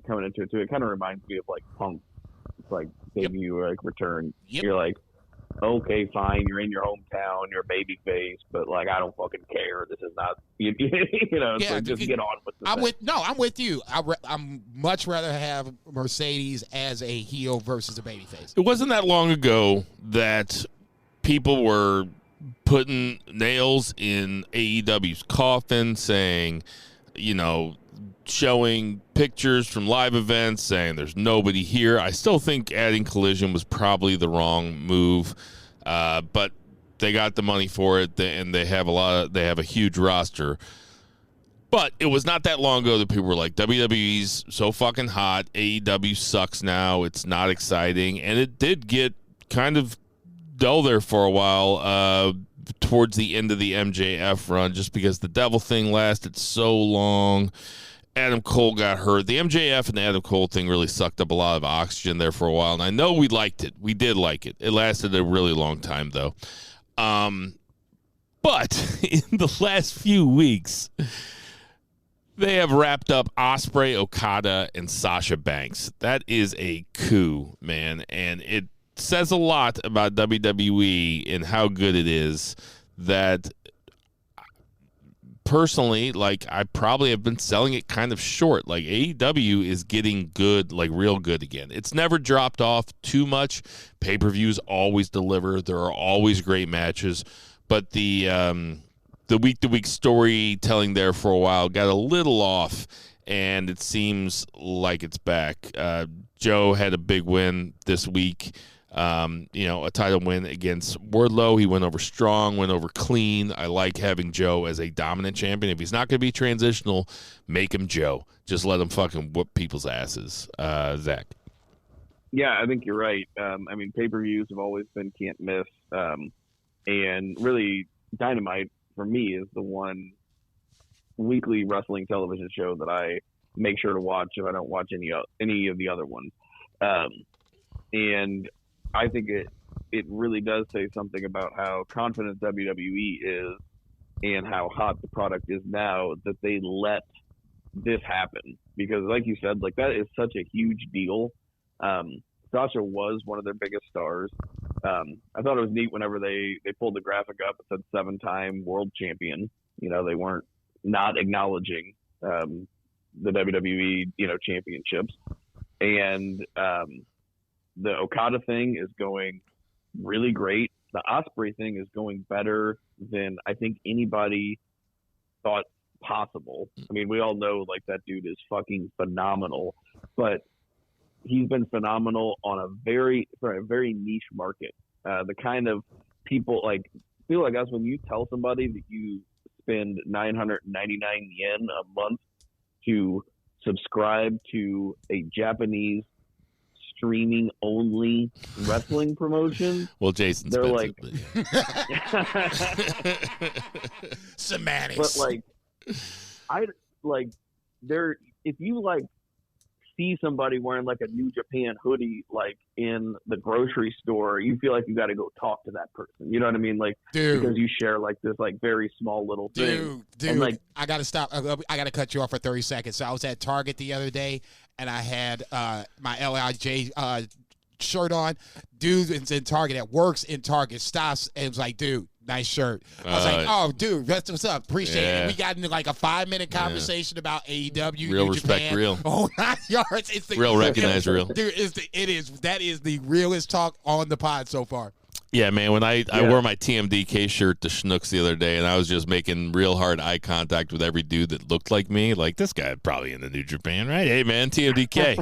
coming into it too. It kind of reminds me of like Punk. It's like debut or like return. You're like, okay, fine, you're in your hometown, you're a baby face, but like I don't fucking care. This is not, you know. It's like, just get on with the thing. I'm with you. I'm much rather have Mercedes as a heel versus a baby face. It wasn't that long ago that people were putting nails in AEW's coffin, saying, you know, showing pictures from live events saying there's nobody here. I still think adding Collision was probably the wrong move, but they got the money for it, and they have a huge roster. But it was not that long ago that people were like, WWE's so fucking hot, AEW sucks now, it's not exciting, and it did get kind of dull there for a while towards the end of the MJF run, just because the Devil thing lasted so long. Adam Cole got hurt. The MJF and the Adam Cole thing really sucked up a lot of oxygen there for a while, and I know we liked it. We did like it. It lasted a really long time, though. But in the last few weeks, they have wrapped up Ospreay, Okada, and Sasha Banks. That is a coup, man, and it says a lot about WWE and how good it is that personally, like, I probably have been selling it kind of short. Like, AEW is getting good, like real good again. It's never dropped off too much. Pay-per-views always deliver. There are always great matches. But the week-to-week storytelling there for a while got a little off, and it seems like it's back. Joe had a big win this week. A title win against Wardlow. He went over strong, went over clean. I like having Joe as a dominant champion. If he's not going to be transitional, make him Joe. Just let him fucking whoop people's asses. Zach. Yeah, I think you're right. Pay-per-views have always been can't miss. And really, Dynamite, for me, is the one weekly wrestling television show that I make sure to watch if I don't watch any of the other ones. And I think it really does say something about how confident WWE is and how hot the product is now that they let this happen. Because like you said, like that is such a huge deal. Sasha was one of their biggest stars. I thought it was neat whenever they pulled the graphic up and said 7-time world champion. You know, they weren't not acknowledging the WWE, championships. And the Okada thing is going really great. The Ospreay thing is going better than I think anybody thought possible. I mean, we all know like that dude is fucking phenomenal, but he's been phenomenal on a very niche market. The kind of people like us, when you tell somebody that you spend 999 yen a month to subscribe to a Japanese streaming only wrestling promotion. Well, Jason, they're like semantics. But if you like see somebody wearing like a New Japan hoodie like in the grocery store, you feel like you got to go talk to that person. You know what I mean? Like, dude, because you share like this like very small little thing. Dude, and, like, I got to stop. I got to cut you off for 30 seconds. So I was at Target the other day and I had my LIJ shirt on. Dude is in Target that works in Target stops and was like, dude, nice shirt. I was like, oh, dude, that's what's up. Appreciate it. We got into like a 5-minute conversation about AEW, real New respect, Japan. real. Oh, 9 yards. It's the real recognized, real. Dude, that is the realest talk on the pod so far. Yeah, man, when I wore my TMDK shirt to Schnucks the other day, and I was just making real hard eye contact with every dude that looked like me, like, this guy probably in the New Japan, right? Hey, man, TMDK.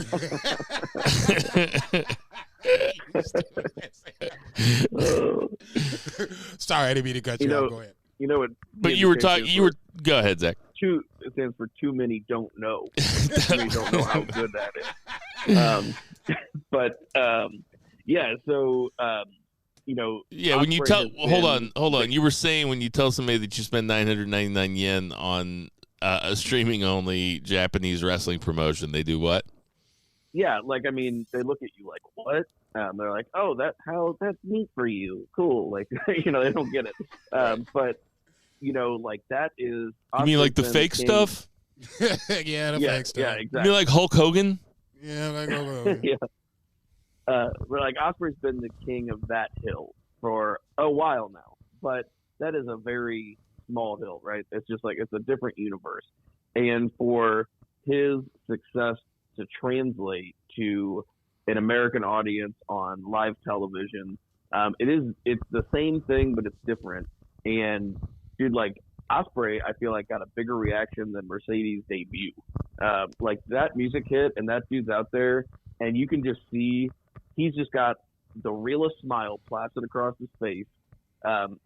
Sorry, I didn't mean to cut you off. Go ahead. You know what? But you were talking. Go ahead, Zach. It stands for too many don't know. Too many don't know how good that is. So Yeah, when you tell, hold on. You were saying when you tell somebody that you spend 999 yen on a streaming only Japanese wrestling promotion, they do what? Yeah, like, I mean, they look at you like, what? They're like, oh, that's neat for you. Cool. Like, they don't get it. But, like, that is. You mean like the fake stuff? Yeah, the fake stuff. Yeah, exactly. You mean like Hulk Hogan? Yeah, like Hulk Hogan. Yeah. We're like, Ospreay's been the king of that hill for a while now, but that is a very small hill, right? It's just like, it's a different universe. And for his success to translate to an American audience on live television, it's the same thing, but it's different. And dude, like, Ospreay, I feel like got a bigger reaction than Mercedes' debut. Like, that music hit and that dude's out there, and you can just see he's just got the realest smile plastered across his face.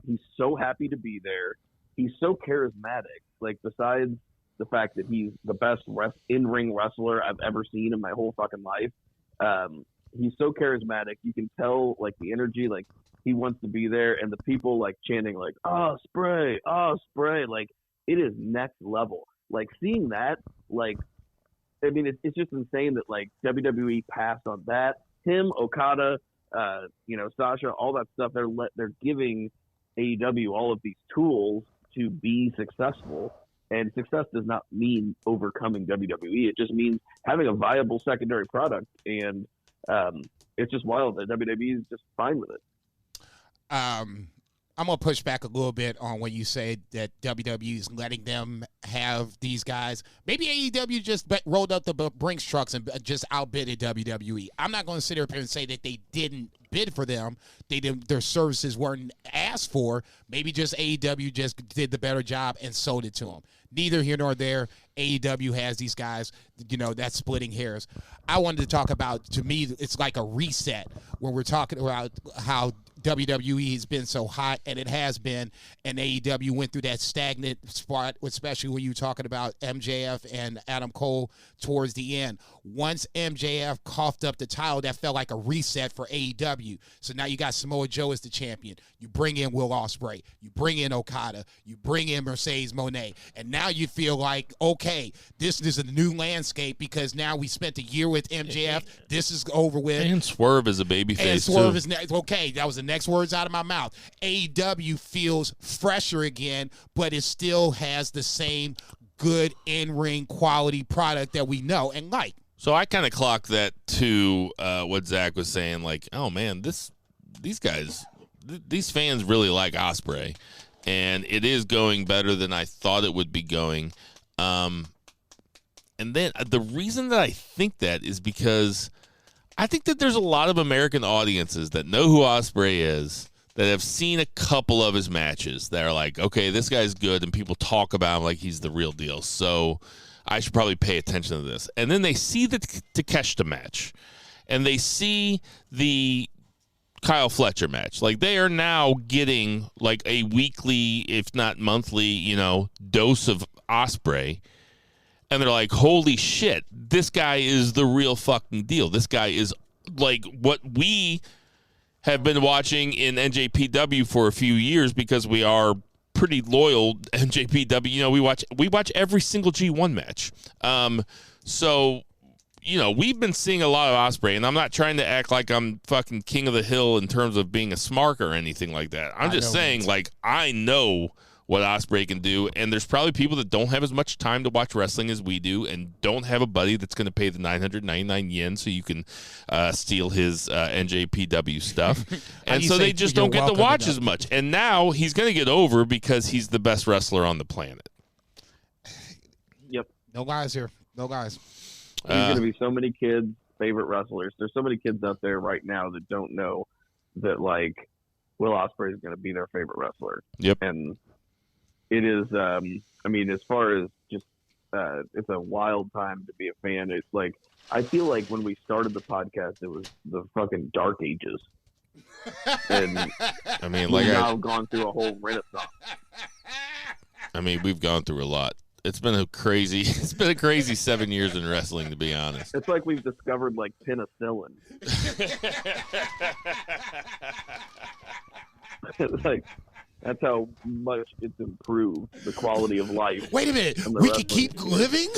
He's so happy to be there. He's so charismatic. Like, besides the fact that he's the best in-ring wrestler I've ever seen in my whole fucking life, he's so charismatic. You can tell, like, the energy, like, he wants to be there, and the people, like, chanting, like, Ospreay, Ospreay. Like, it is next level. Like, seeing that, like, I mean, it's just insane that, like, WWE passed on that. Him, Okada, Sasha, all that stuff. They're giving AEW all of these tools to be successful, and success does not mean overcoming WWE. It just means having a viable secondary product, and it's just wild that WWE is just fine with it. I'm going to push back a little bit on when you say that WWE is letting them have these guys. Maybe AEW just rolled up the Brinks trucks and just outbidded WWE. I'm not going to sit here and say that they didn't bid for them. Their services weren't asked for. Maybe just AEW just did the better job and sold it to them. Neither here nor there. AEW has these guys, that's splitting hairs. I wanted to talk about, to me, it's like a reset when we're talking about how WWE has been so hot, and it has been, and AEW went through that stagnant spot, especially when you're talking about MJF and Adam Cole towards the end. Once MJF coughed up the title, that felt like a reset for AEW. So now you got Samoa Joe as the champion. You bring in Will Ospreay. You bring in Okada. You bring in Mercedes Moné. And now you feel like, okay, this is a new landscape because now we spent a year with MJF. This is over with. And Swerve is a babyface. And Swerve is okay. That was the next words out of my mouth. AEW feels fresher again, but it still has the same good in-ring quality product that we know and like. So I kind of clocked that to what Zach was saying, like, oh man, these guys, these fans really like Ospreay, and it is going better than I thought it would be going. And then the reason that I think that is because I think that there's a lot of American audiences that know who Ospreay is, that have seen a couple of his matches that are like, okay, this guy's good, and people talk about him like he's the real deal. So I should probably pay attention to this. And then they see the Takeshita match, and they see the Kyle Fletcher match. Like, they are now getting like a weekly, if not monthly, dose of Ospreay. And they're like, holy shit, this guy is the real fucking deal. This guy is like what we have been watching in NJPW for a few years because we are pretty loyal NJPW. We watch every single G1 match. So, we've been seeing a lot of Ospreay, and I'm not trying to act like I'm fucking king of the hill in terms of being a smark or anything like that. I'm just saying, like, I know what Ospreay can do, and there's probably people that don't have as much time to watch wrestling as we do and don't have a buddy that's going to pay the 999 yen so you can steal his NJPW stuff. And so they just don't get to watch as much. And now he's going to get over because he's the best wrestler on the planet. Yep. No lies here. No lies. There's going to be so many kids' favorite wrestlers. There's so many kids out there right now that don't know that, like, Will Ospreay is going to be their favorite wrestler. Yep. And it is, as far as just, it's a wild time to be a fan. It's like, I feel like when we started the podcast, it was the fucking dark ages. And we've now gone through a whole renaissance. We've gone through a lot. It's been a crazy 7 years in wrestling, to be honest. It's like we've discovered, like, penicillin. Like, that's how much it's improved the quality of life. Wait a minute, we can keep living?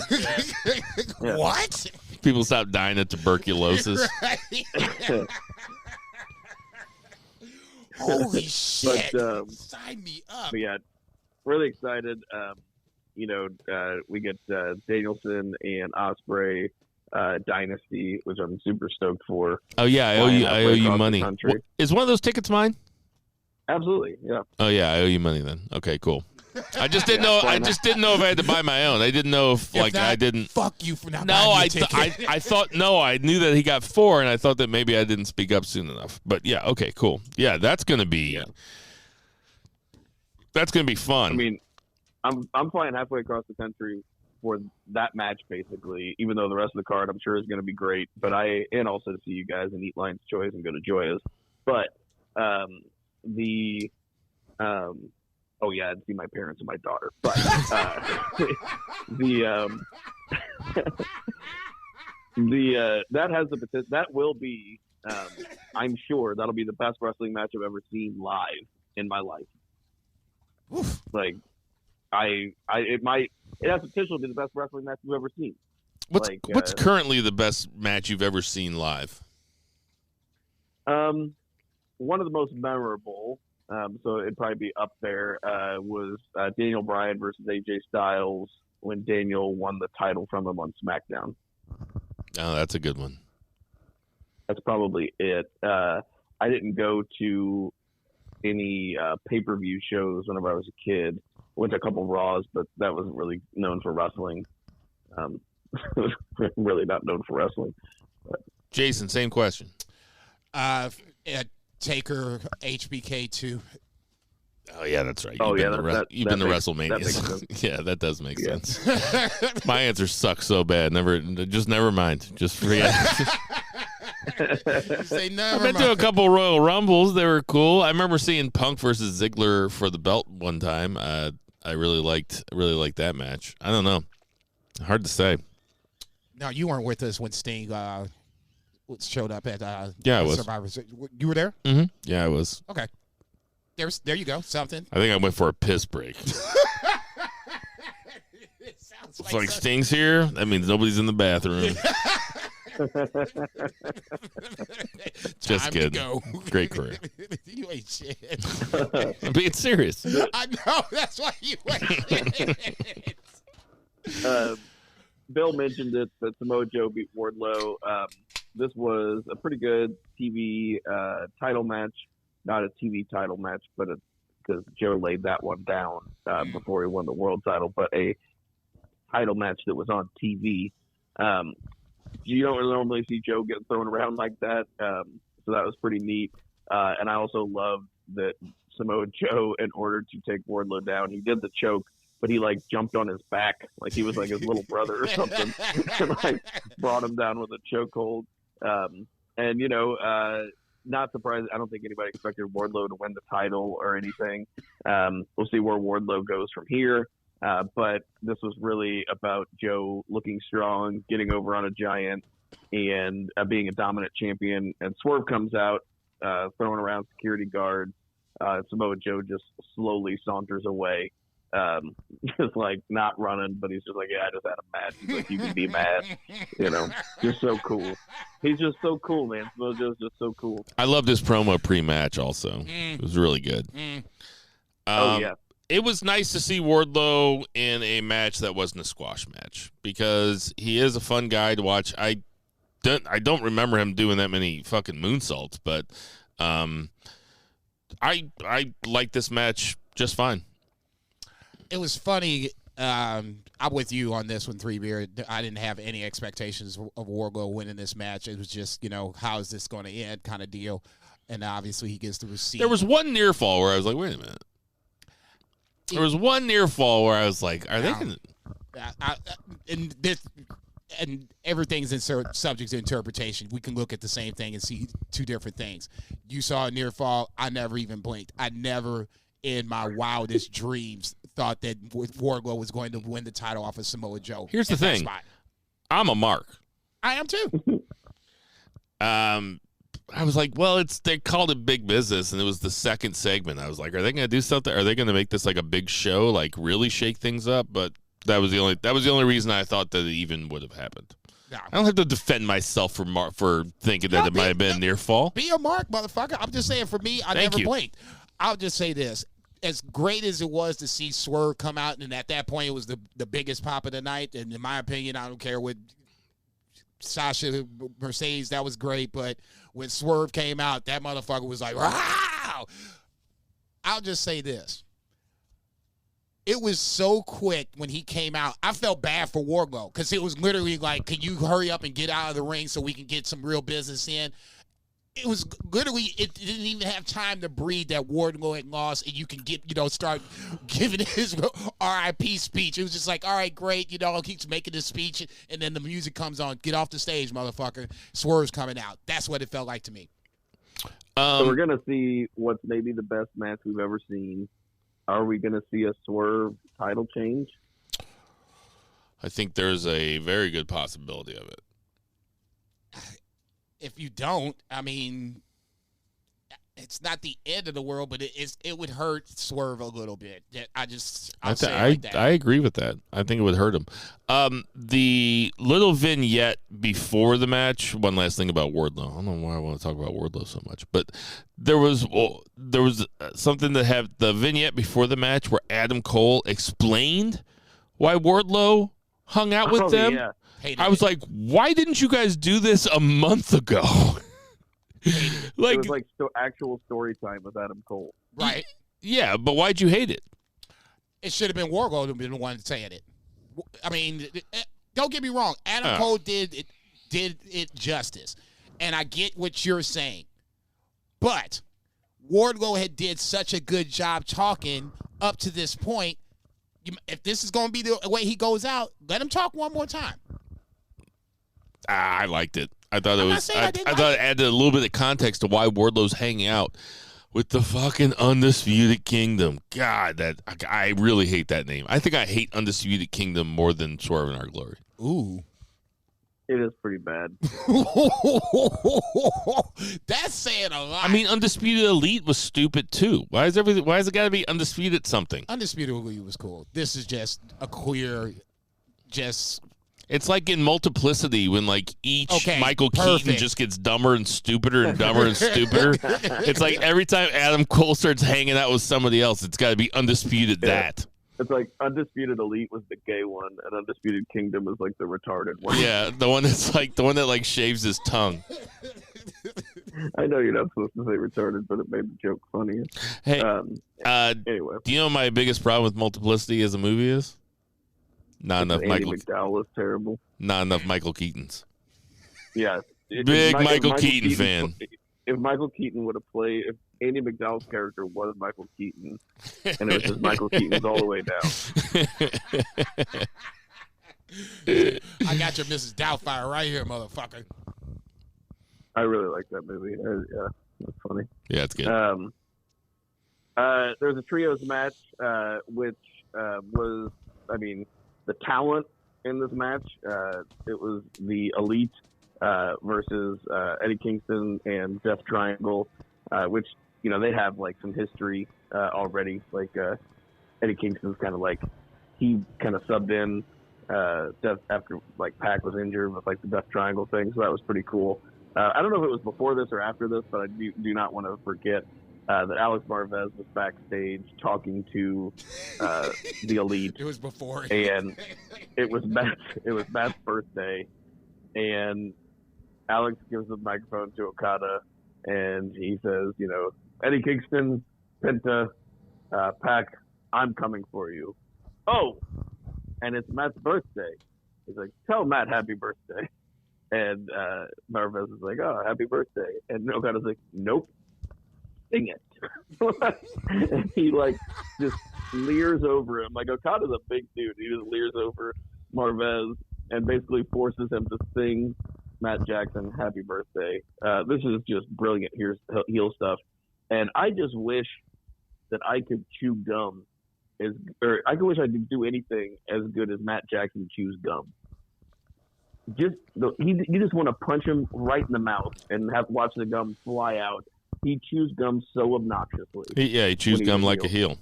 Yeah. What? People stop dying of tuberculosis. Holy shit! But, Sign me up. But yeah, really excited. We get Danielson and Ospreay Dynasty, which I'm super stoked for. Oh yeah, I owe you money. Is one of those tickets mine? Absolutely, yeah. Oh yeah, I owe you money then. Okay, cool. I just didn't know. I just didn't know if I had to buy my own. I didn't know if not, I didn't. Fuck you for not. No, buying me a ticket. I thought no. I knew that he got 4, and I thought that maybe I didn't speak up soon enough. But yeah, okay, cool. Yeah, that's gonna be. That's gonna be fun. I mean, I'm flying halfway across the country for that match, basically. Even though the rest of the card, I'm sure, is going to be great. But and also to see you guys and eat Lion's Choice and go to Joya's. But oh yeah, I'd see my parents and my daughter. But that has the potential. That will be, I'm sure, that'll be the best wrestling match I've ever seen live in my life. Oof. Like, it has potential to be the best wrestling match you've ever seen. What's currently the best match you've ever seen live? One of the most memorable, so it'd probably be up there, was Daniel Bryan versus AJ Styles when Daniel won the title from him on SmackDown. Oh, that's a good one. That's probably it. I didn't go to any pay-per-view shows whenever I was a kid. Went to a couple of Raws, but that wasn't really known for wrestling. It was really not known for wrestling. But. Jason, same question. Taker HBK 2. Oh yeah, that's right. You've been to WrestleMania. Yeah, that does make sense. My answers suck so bad. Never mind. Just forget. Say I've been to a couple Royal Rumbles. They were cool. I remember seeing Punk versus Ziggler for the belt one time. I really liked that match. I don't know. Hard to say. No, you weren't with us when Sting showed up at I was. Survivor Series. You were there? Mm-hmm. Yeah, I was. Okay. There you go. Something. I think I went for a piss break. It's like Sting's here. That means nobody's in the bathroom. Just kidding. Go. Great career. You ain't shit. I'm being serious. I know. That's why you ain't shit. Bill mentioned it, that Samoa Joe beat Wardlow. This was a pretty good TV title match. Not a TV title match, but because Joe laid that one down before he won the world title, but a title match that was on TV. You don't normally see Joe getting thrown around like that, so that was pretty neat. And I also loved that Samoa Joe, in order to take Wardlow down, he did the choke, but he jumped on his back like he was like his little brother or something, and brought him down with a chokehold. Not surprised. I don't think anybody expected Wardlow to win the title or anything. We'll see where Wardlow goes from here. But this was really about Joe looking strong, getting over on a giant, and being a dominant champion. And Swerve comes out, throwing around security guards. Samoa Joe just slowly saunters away, just not running, but he's just yeah, I just had a match. He's like, you can be mad, just so cool. He's just so cool, man. Samoa Joe's just so cool. I loved his promo pre-match also. It was really good. Oh, yeah. It was nice to see Wardlow in a match that wasn't a squash match because he is a fun guy to watch. I don't remember him doing that many fucking moonsaults, but I like this match just fine. It was funny. I'm with you on this one, 3 Beer. I didn't have any expectations of Wardlow winning this match. It was just, how is this going to end kind of deal. And obviously he gets the receipt. There was one near fall where I was like, wait a minute. There was one near fall where I was like, are they going to... And everything's subject to interpretation. We can look at the same thing and see two different things. You saw a near fall. I never even blinked. I never, in my wildest dreams, thought that Wardlow was going to win the title off of Samoa Joe. Here's the thing. I'm a mark. I am too. I was like, well, they called it big business, and it was the second segment. I was like, are they going to do something? Are they going to make this like a big show, like really shake things up? But that was the only reason I thought that it even would have happened. Nah. I don't have to defend myself for thinking that it might have been near fall. Be a mark, motherfucker. I'm just saying, for me, I never blinked. I'll just say this. As great as it was to see Swerve come out, and at that point it was the biggest pop of the night, and in my opinion, I don't care what Sasha Mercedes, that was great, but when Swerve came out, that motherfucker was like, wow! I'll just say this. It was so quick when he came out. I felt bad for Wardlow because it was literally like, can you hurry up and get out of the ring so we can get some real business in? It was literally, it didn't even have time to breathe that Wardlow had lost, and you can get, start giving his RIP speech. It was just like, all right, great, he keeps making his speech, and then the music comes on. Get off the stage, motherfucker. Swerve's coming out. That's what it felt like to me. So we're going to see what's maybe the best match we've ever seen. Are we going to see a Swerve title change? I think there's a very good possibility of it. If you don't, I mean, it's not the end of the world, but it would hurt Swerve a little bit. I'll say it like that. I agree with that. I think it would hurt him. The little vignette before the match. One last thing about Wardlow. I don't know why I want to talk about Wardlow so much, but there was something that had the vignette before the match where Adam Cole explained why Wardlow hung out with them. Yeah. I was like, why didn't you guys do this a month ago? It was like actual story time with Adam Cole. Right. Yeah, but why'd you hate it? It should have been Wardlow to be the one saying it. I mean, don't get me wrong. Adam Cole did it justice. And I get what you're saying. But Wardlow did such a good job talking up to this point. If this is going to be the way he goes out, let him talk one more time. I liked it. I thought I thought it added a little bit of context to why Wardlow's hanging out with the fucking Undisputed Kingdom. God, I really hate that name. I think I hate Undisputed Kingdom more than Swerve in Our Glory. Ooh. It is pretty bad. That's saying a lot. I mean, Undisputed Elite was stupid too. Why is it got to be Undisputed something? Undisputed Elite was cool. This is just a queer, It's like in Multiplicity when like each Michael Keaton just gets dumber and stupider and dumber and stupider. It's like every time Adam Cole starts hanging out with somebody else, it's got to be Undisputed that. It's like Undisputed Elite was the gay one, and Undisputed Kingdom was like the retarded one. Yeah, the one that shaves his tongue. I know you're not supposed to say retarded, but it made the joke funnier. Hey, anyway, do you know my biggest problem with Multiplicity as a movie is? Not enough Andy Michael. McDowell is terrible. Not enough Michael Keatons. Yeah, Big Michael Keaton fan. If Michael Keaton would have played, if Andy McDowell's character was Michael Keaton, and it was just Michael Keaton's all the way down. I got your Mrs. Doubtfire right here, motherfucker. I really like that movie. Yeah, that's funny. Yeah, it's good. There was a trios match, which was, the talent in this match. It was the Elite versus Eddie Kingston and Death Triangle, which, they have like some history already. Like Eddie Kingston's kind of like, he kind of subbed in after like Pac was injured with like the Death Triangle thing. So that was pretty cool. I don't know if it was before this or after this, but I do not want to forget that Alex Marvez was backstage talking to the Elite. It was before, and it was Matt's birthday, and Alex gives the microphone to Okada, and he says, Eddie Kingston, Penta, Pac, I'm coming for you. Oh, and it's Matt's birthday. He's like, tell Matt happy birthday. And Marvez is like, oh, happy birthday. And Okada's like, nope. Sing it. And he like just leers over him. Like Okada's a big dude. He just leers over Marvez and basically forces him to sing Matt Jackson happy birthday. This is just brilliant heel stuff. And I just wish that I could chew gum I wish I could do anything as good as Matt Jackson chews gum. you just want to punch him right in the mouth and watch the gum fly out. He chews gum so obnoxiously. He chews gum like a heel.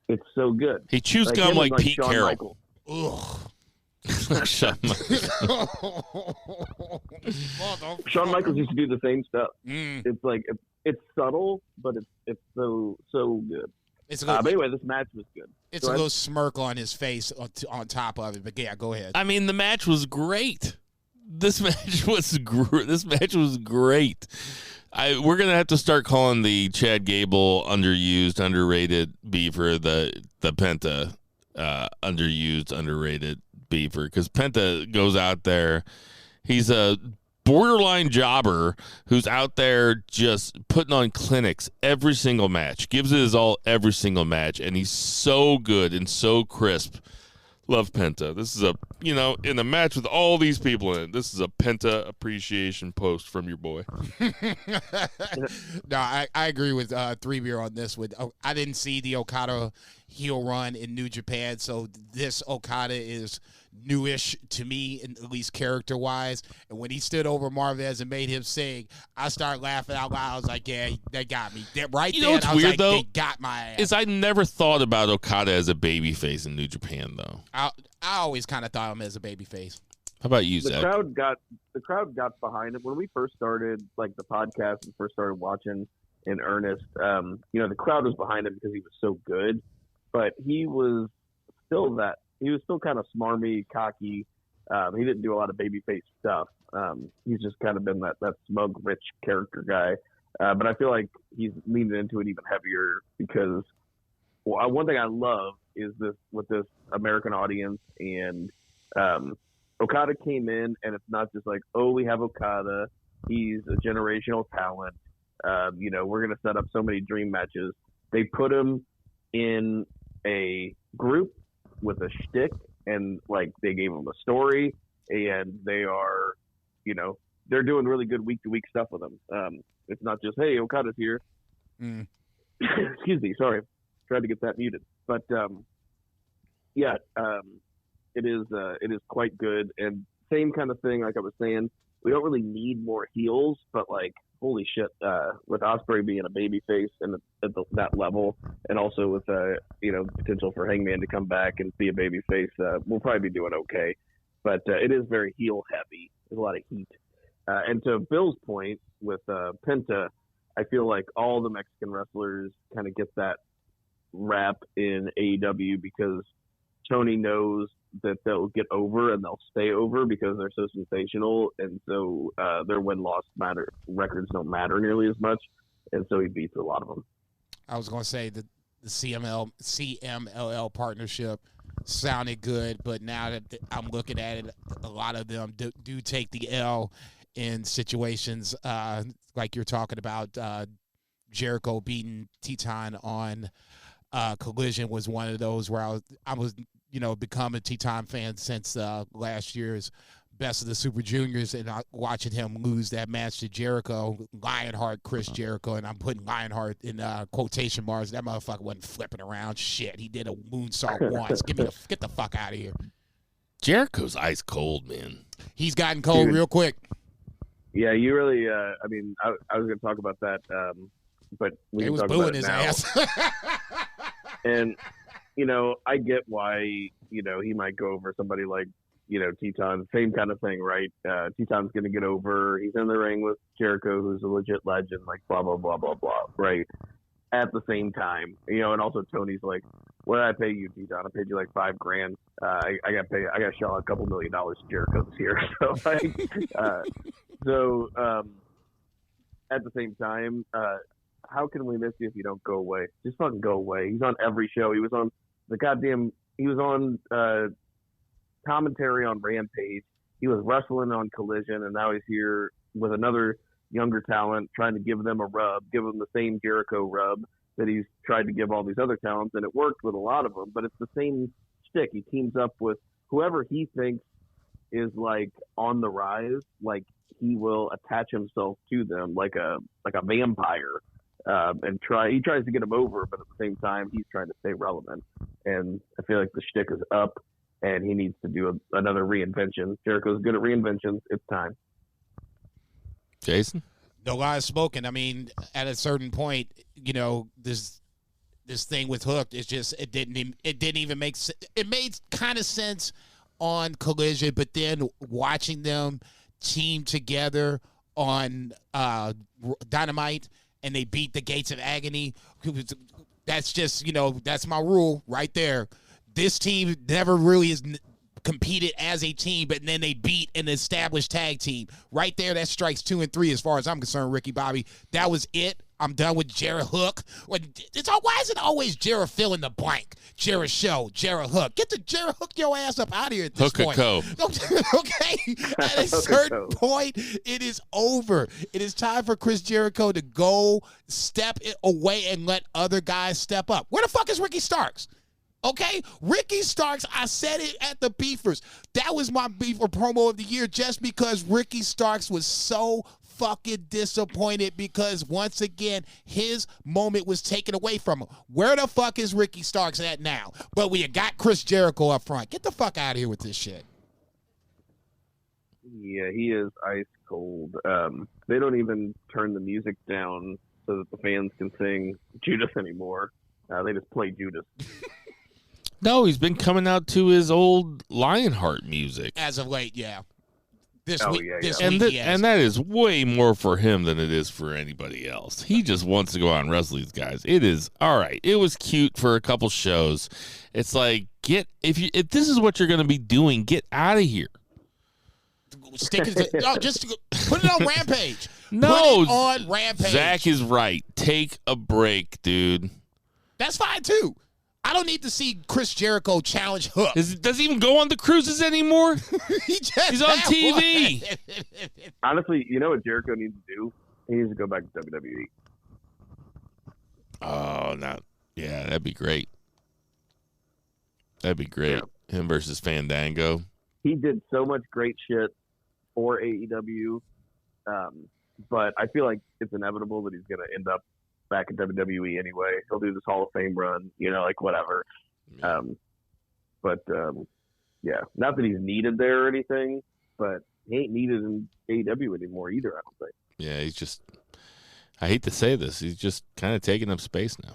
It's so good. He chews gum like Pete Shawn Carroll. Michaels. Ugh. Shawn Michaels used to do the same stuff. It's like it's subtle, but it's so good. But anyway, this match was good. It's a little smirk on his face on top of it. But yeah, go ahead. I mean, the match was great. This match was great. We're gonna have to start calling the Chad Gable underused, underrated beaver the Penta underused, underrated beaver, because Penta goes out there. He's a borderline jobber who's out there just putting on clinics every single match, gives it his all every single match, and he's so good and so crisp. Love Penta. This is in a match with all these people in it, this is a Penta appreciation post from your boy. No, I agree with 3-Beer on this one. I didn't see the Okada heel run in New Japan, so this Okada is newish to me, at least character-wise. And when he stood over Marvez and made him sing, I started laughing out loud. I was like, yeah, they got me. What's weird, though, they got my ass. Is I never thought about Okada as a babyface in New Japan, though. I always kind of thought him as a babyface. How about you, the Zach? crowd got behind it when we first started, like the podcast, and first started watching in earnest. The crowd was behind him because he was so good, but he was still kind of smarmy, cocky. He didn't do a lot of babyface stuff. He's just kind of been that smug, rich character guy. But I feel like he's leaning into it even heavier because one thing I love is this with this American audience, and Okada came in, and it's not just like, oh, we have Okada. He's a generational talent. We're going to set up so many dream matches. They put him in a group with a shtick, and like they gave him a story, and they are, they're doing really good week to week stuff with him. It's not just, hey, Okada's here. Excuse me, sorry, tried to get that muted, but it is quite good, and same kind of thing. Like I was saying, we don't really need more heels, but like, holy shit, with Ospreay being a babyface and at that level, and also with potential for Hangman to come back and be a babyface, we'll probably be doing okay. But it is very heel heavy. There's a lot of heat. And to Bill's point with Penta, I feel like all the Mexican wrestlers kind of get that rap in AEW because Tony knows that they'll get over and they'll stay over because they're so sensational, and so their win-loss records don't matter nearly as much, and so he beats a lot of them. I was going to say that the CMLL partnership sounded good, but now that I'm looking at it, a lot of them do take the L in situations like you're talking about. Jericho beating Teton on Collision was one of those where I was become a Teton fan since last year's Best of the Super Juniors, and watching him lose that match to Jericho, Lionheart, Chris Jericho, and I'm putting Lionheart in quotation marks. That motherfucker wasn't flipping around shit. He did a moonsault once. Get the fuck out of here. Jericho's ice cold, man. He's gotten cold real quick. Yeah, you really. I was going to talk about that, but we he can was talk booing about it his now. ass. And I get why he might go over somebody like Teton. Same kind of thing, right? Teton's going to get over. He's in the ring with Jericho, who's a legit legend. Like blah blah blah blah blah. Right. At the same time, and also Tony's like, "What did I pay you, Teton? I paid you like $5,000. I got shot a couple $1 million to Jericho this year." So, at the same time, how can we miss you if you don't go away? Just fucking go away. He's on every show. He was on commentary on Rampage. He was wrestling on Collision, and now he's here with another younger talent, trying to give them a rub, give them the same Jericho rub that he's tried to give all these other talents, and it worked with a lot of them, but it's the same shtick. He teams up with whoever he thinks is like on the rise, like he will attach himself to them like a vampire, and he tries to get him over, but at the same time he's trying to stay relevant. And I feel like the shtick is up. and he needs to do another reinvention. Jericho's good at reinventions. It's time. Jason? No lies spoken. I mean, at a certain point, this thing with Hook is just it didn't even make sense. It made kind of sense on Collision, but then watching them team together on Dynamite and they beat the Gates of Agony, that's just that's my rule right there. This team never really is competed as a team, but then they beat an established tag team. Right there, that strikes 2 and 3 as far as I'm concerned, Ricky Bobby. That was it. I'm done with Jarrett Hook. Why is it always Jarrett fill in the blank? Jarrett Show, Jarrett Hook. Get the Jarrett Hook your ass up out of here at this point. Okay? At a certain point, it is over. It is time for Chris Jericho to go step it away and let other guys step up. Where the fuck is Ricky Starks? Okay, Ricky Starks, I said it at the Beefers. That was my Beefer promo of the year just because Ricky Starks was so fucking disappointed because, once again, his moment was taken away from him. Where the fuck is Ricky Starks at now? But we got Chris Jericho up front. Get the fuck out of here with this shit. Yeah, he is ice cold. They don't even turn the music down so that the fans can sing Judas anymore. They just play Judas. No, he's been coming out to his old Lionheart music. As of late, yeah. This Oh, week, yeah, this yeah. week, he has. And that is way more for him than it is for anybody else. He just wants to go out and wrestle these guys. It is all right. It was cute for a couple shows. It's like, if this is what you're going to be doing, get out of here. Just put it on Rampage. No, put it on Rampage. Zach is right. Take a break, dude. That's fine too. I don't need to see Chris Jericho challenge Hook. Does he even go on the cruises anymore? He's on TV. Honestly, you know what Jericho needs to do? He needs to go back to WWE. Oh, yeah, that'd be great. That'd be great. Yeah. Him versus Fandango. He did so much great shit for AEW, but I feel like it's inevitable that he's going to end up back in WWE anyway. He'll do this Hall of Fame run, whatever. Yeah. Yeah, not that he's needed there or anything, but he ain't needed in AEW anymore either, I don't think. Yeah, he's just, I hate to say this, he's just kind of taking up space now.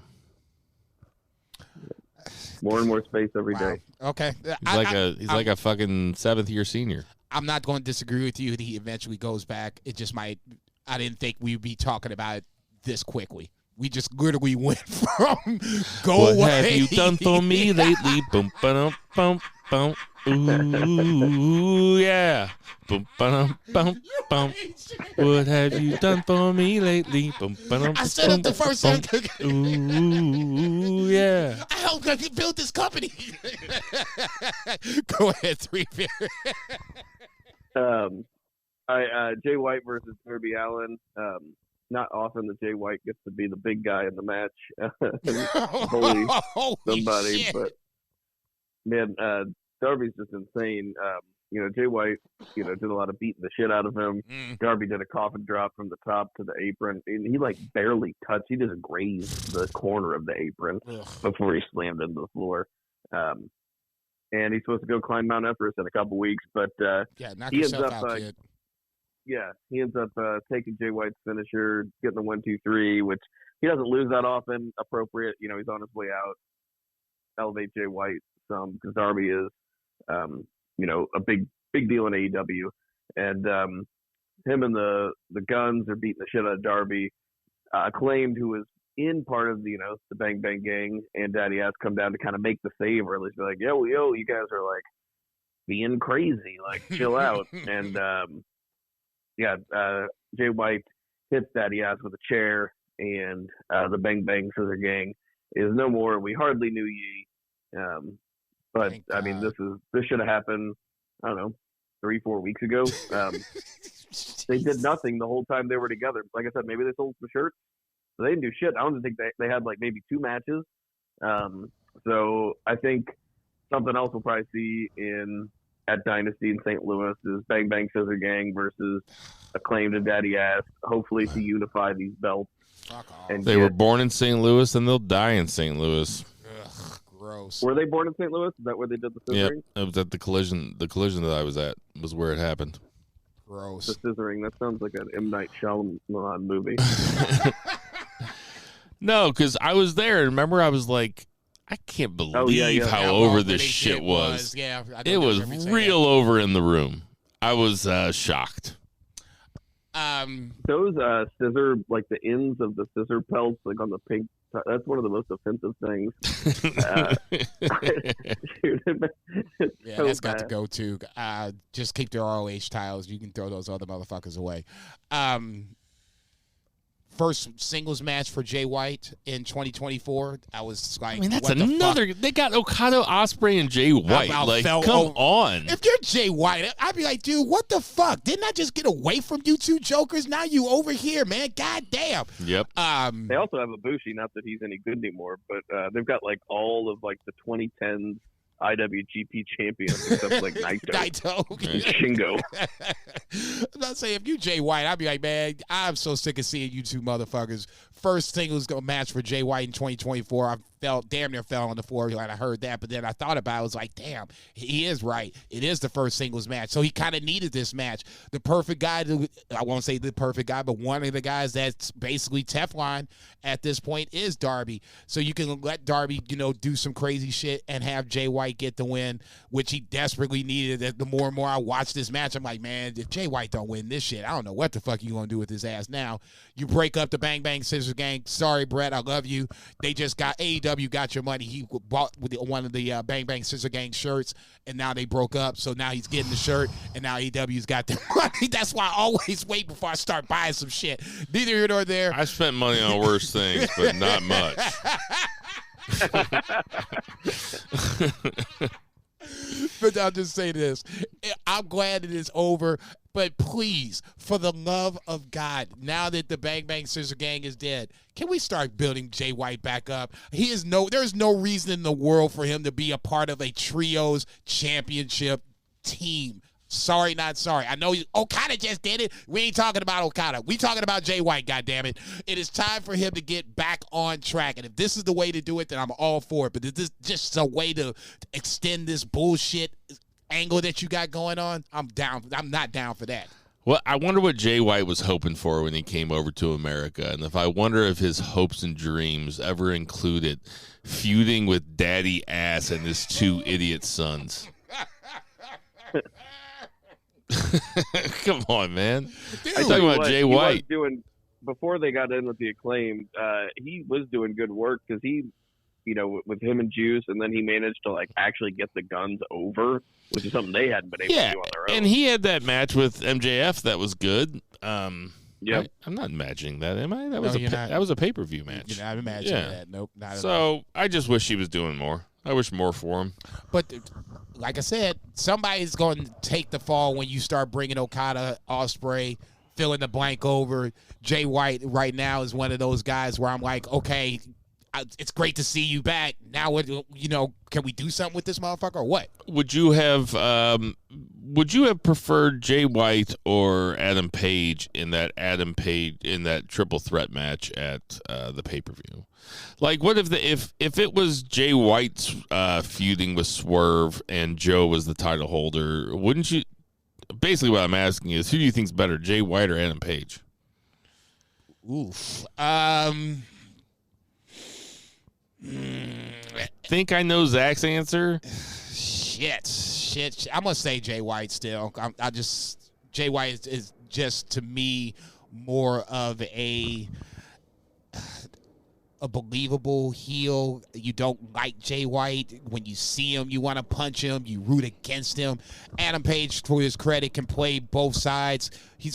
More and more space every day. Okay. He's like a fucking 7th-year senior. I'm not going to disagree with you that he eventually goes back. It just might, I didn't think we'd be talking about it this quickly. We just literally went from go what away. What have you done for me lately? Bum, ba-dum, bum, bum. Ooh, yeah. Bum, ba-dum, bum, bum. What have you done for me lately? Bum, ba-dum, I said it the first time. Ooh, yeah. I helped you build this company. Go ahead, 3 beer. Jay White versus Darby Allin. Not often that Jay White gets to be the big guy in the match. Bully somebody, shit. But man, Darby's just insane. Jay White, did a lot of beating the shit out of him. Darby did a coffin drop from the top to the apron, and he barely touched. He just grazed the corner of the apron before he slammed into the floor. And he's supposed to go climb Mount Everest in a couple weeks, but knock he ends yourself up out, kid. Yeah, he ends up taking Jay White's finisher, getting the 1-2-3, which he doesn't lose that often. Appropriate, he's on his way out. Elevate Jay White some because Darby is, a big deal in AEW, and him and the Guns are beating the shit out of Darby. Acclaimed, who was in part of the Bang Bang Gang and Daddy Ass, come down to kind of make the save, or at least be like, yo, you guys are being crazy, chill out, and. Jay White hits Daddy Ass with a chair, and the Bang Bang Scissor Gang is no more. We hardly knew ye. But I mean, this should have happened, I don't know, 3-4 weeks ago. They did nothing the whole time they were together. Like I said, maybe they sold some shirts. So they didn't do shit. I don't think they had maybe 2 matches. So I think something else we'll probably see at Dynasty in St. Louis is Bang Bang Scissor Gang versus Acclaimed and Daddy Ass, hopefully to unify these belts. Fuck off. And They were born in St. Louis and they'll die in St. Louis. Ugh, Gross. Were they born in St. Louis? Is that where they did the scissoring? Yep, it was at the collision. The collision that I was at was where it happened. Gross. The scissoring. That sounds like an M. Night Shyamalan movie. No, because I was there, and remember, I was like, I can't believe how How over long this they shit did was. Yeah, I It don't was remember saying real over in the room. I was shocked. that. Those scissor, like the ends of the scissor pelts, like on the pink. That's one of the most offensive things. Yeah, so that's got to bad. go too. Just keep their ROH titles. You can throw those other motherfuckers away. First singles match for Jay White in 2024. I was like, I mean, that's what the fuck? another. They got Okada, Ospreay, and Jay White. I fell come over. on. If you're Jay White, I'd be like, dude, what the fuck? Didn't I just get away from you two jokers? Now you over here, man. God damn. Yep. They also have Ibushi, not that he's any good anymore, but they've got like all of like the 2010s IWGP champions except like Naito and Shingo. I'm not saying if you Jay White, I'd be like, man, I'm so sick of seeing you two motherfuckers. First singles match for Jay White in 2024. I damn near fell on the floor when I heard that, but then I thought about it. I was like, damn, he is right. It is the first singles match. So he kind of needed this match. The perfect guy, I won't say the perfect guy, but one of the guys that's basically Teflon at this point is Darby. So you can let Darby, do some crazy shit and have Jay White get the win, which he desperately needed. The more and more I watch this match, I'm like, man, if Jay White don't win this shit, I don't know what the fuck you gonna do with his ass now. You break up the Bang Bang Scissor Gang. Sorry, Brett, I love you. They just got AEW got your money. He bought with one of the Bang Bang Scissor Gang shirts, and now they broke up. So now he's getting the shirt, and now AEW's got their money. That's why I always wait before I start buying some shit. Neither here nor there. I spent money on worse things, but not much. But I'll just say this. I'm glad it is over, but please, for the love of God, now that the Bang Bang Scissor Gang is dead, can we start building Jay White back up? There's no reason in the world for him to be a part of a trios championship team. Sorry, not sorry. I know Okada just did it. We ain't talking about Okada. We talking about Jay White, goddammit. It is time for him to get back on track. And if this is the way to do it, then I'm all for it. But if this is just a way to extend this bullshit angle that you got going on, I'm down. I'm not down for that. Well, I wonder what Jay White was hoping for when he came over to America. And I wonder if his hopes and dreams ever included feuding with Daddy Ass and his two idiot sons. Come on, man. Dude, I'm talking about Jay White. Before they got in with the Acclaim, he was doing good work because he, with him and Juice, and then he managed to like actually get the Guns over, which is something they hadn't been able to do on their own. And he had that match with MJF that was good. Yep. I'm not imagining that, am I? That was a pay-per-view match. You're not imagining that. Nope, not at all. So I just wish he was doing more. I wish more for him. But like I said, somebody's going to take the fall when you start bringing Okada, Ospreay, filling the blank over. Jay White right now is one of those guys where I'm like, okay, it's great to see you back. Now, can we do something with this motherfucker or what? Would you have preferred Jay White or Adam Page in that triple threat match at the pay-per-view? Like, what if it was Jay White's feuding with Swerve and Joe was the title holder? Wouldn't you? Basically, what I'm asking is, who do you think's better, Jay White or Adam Page? Oof. Think I know Zach's answer? Shit. I'm gonna say Jay White still. Jay White is just to me more of a believable heel. You don't like Jay White. When you see him, you want to punch him. You root against him. Adam Page, for his credit, can play both sides.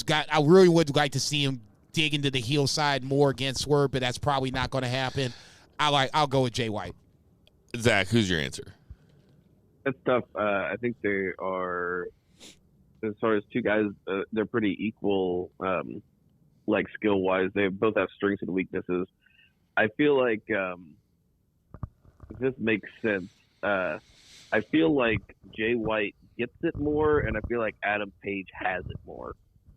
I really would like to see him dig into the heel side more against Swerve, but that's probably not going to happen. I'll go with Jay White. Zach, who's your answer? That's tough. I think they are, as far as two guys, they're pretty equal, like skill wise. They both have strengths and weaknesses. I feel like if this makes sense. I feel like Jay White gets it more, and I feel like Adam Page has it more.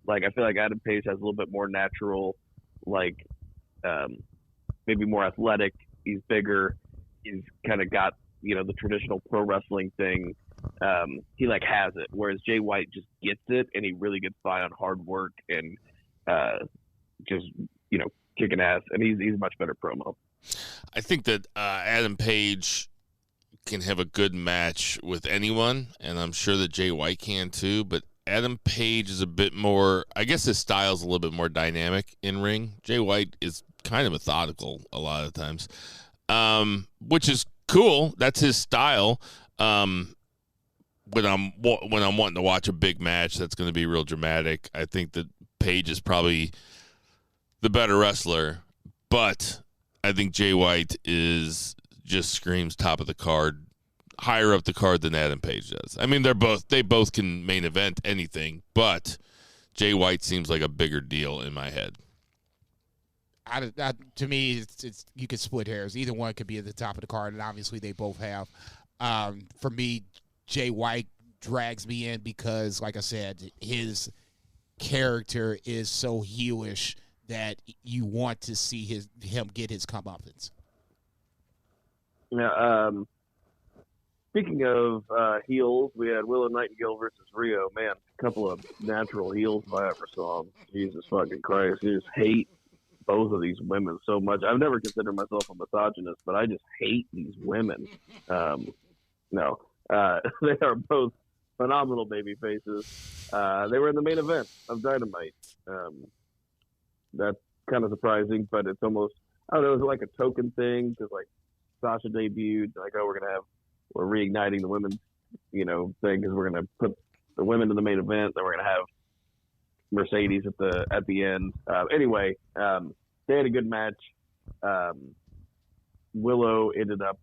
Like, I feel like Adam Page has a little bit more natural, like maybe more athletic. He's bigger. He's kind of got the traditional pro wrestling thing. He like has it, whereas Jay White just gets it, and he really gets by on hard work and just kicking ass, and he's much better promo. I think that Adam Page can have a good match with anyone, and I'm sure that Jay White can too, but Adam Page is a bit more, I guess his style's a little bit more dynamic in ring. Jay White is kind of methodical a lot of times, which is cool. That's his style. When I'm wanting to watch a big match that's going to be real dramatic, I think that Page is probably the better wrestler, but I think Jay White just screams top of the card, higher up the card than Adam Page does. I mean, they both can main event anything, but Jay White seems like a bigger deal in my head. To me, it's you could split hairs. Either one could be at the top of the card, and obviously they both have. For me, Jay White drags me in because, like I said, his character is so heelish that you want to see him get his comeuppance. Yeah. Speaking of heels, we had Willow Nightingale versus Rio. Man, a couple of natural heels if I ever saw them. Jesus fucking Christ. I just hate both of these women so much. I've never considered myself a misogynist, but I just hate these women. No. They are both phenomenal baby faces. They were in the main event of Dynamite. That's kind of surprising, but it's almost, I don't know, it was like a token thing because like Sasha debuted, like, oh, we're reigniting the women's, thing because we're gonna put the women in the main event. Then we're gonna have Mercedes at the end. Anyway, they had a good match. Willow ended up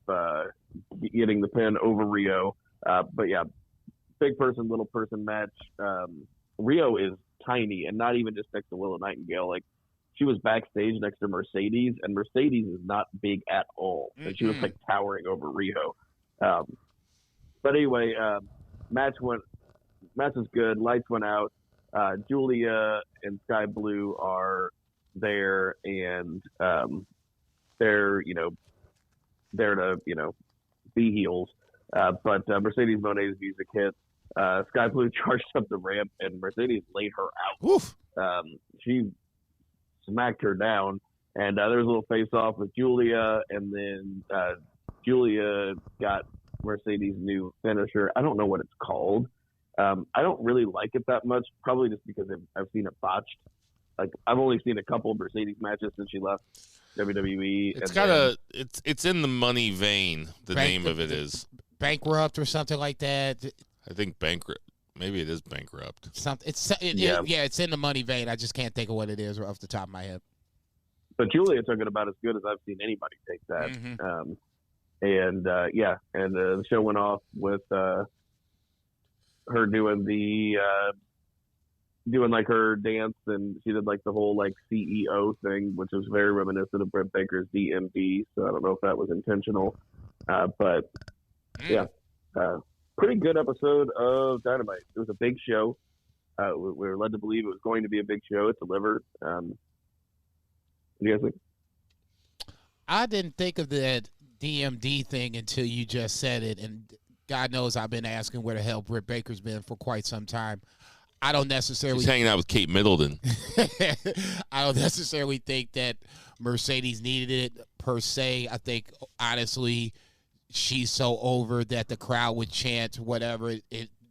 getting the pin over Rio. But yeah, big person, little person match. Rio is tiny, and not even just next to Willow Nightingale. Like, she was backstage next to Mercedes, and Mercedes is not big at all. And she was like towering over Rio. But anyway, match was good. Lights went out. Julia and Sky Blue are there, and they're there to be heels. But Mercedes Monet's music hit. Sky Blue charged up the ramp, and Mercedes laid her out. Oof. She smacked her down, and there was a little face-off with Julia, and then Julia got Mercedes' new finisher. I don't know what it's called. I don't really like it that much, probably just because I've seen it botched. Like, I've only seen a couple of Mercedes matches since she left WWE. It's in the money vein. The name of it is Bankrupt or something like that. I think bankrupt. Maybe it is bankrupt. It's in the money vein. I just can't think of what it is off the top of my head. But Julia took it about as good as I've seen anybody take that. Mm-hmm. And the show went off with her doing doing like her dance, and she did like the whole like CEO thing, which was very reminiscent of Britt Baker's DMD. So I don't know if that was intentional, but yeah, pretty good episode of Dynamite. It was a big show. We were led to believe it was going to be a big show. It delivered. What do you guys think? I didn't think of that DMD thing until you just said it, and God knows I've been asking where the hell Britt Baker's been for quite some time. I don't necessarily... He's hanging out with Kate Middleton. I don't necessarily think that Mercedes needed it, per se. I think, honestly, she's so over that the crowd would chant whatever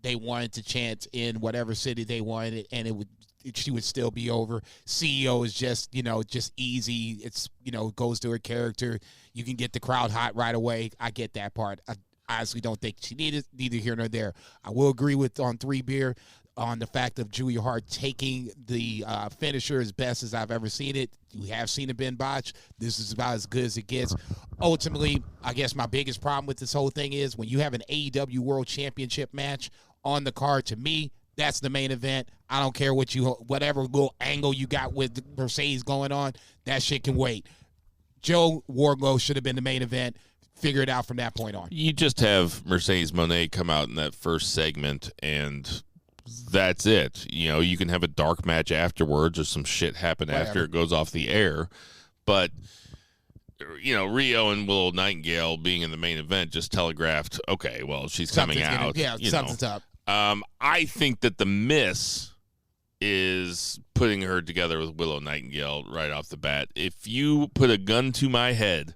they wanted to chant in whatever city they wanted, and she would still be over. CEO is just easy. It's, goes to her character. You can get the crowd hot right away. I get that part. I honestly don't think she needed neither here nor there. I will agree with on 3 Beer on the fact of Julia Hart taking the finisher as best as I've ever seen it. We have seen it been botched. This is about as good as it gets. Ultimately, I guess my biggest problem with this whole thing is when you have an AEW World Championship match on the card, to me, that's the main event. I don't care whatever little angle you got with Mercedes going on. That shit can wait. Joe Wardlow should have been the main event. Figure it out from that point on. You just have Mercedes Moné come out in that first segment, and that's it. You can have a dark match afterwards or some shit happen after it goes off the air. But Rio and Willow Nightingale being in the main event just telegraphed, okay, well, she's coming out. Something's up. I think that the miss is putting her together with Willow Nightingale right off the bat. If you put a gun to my head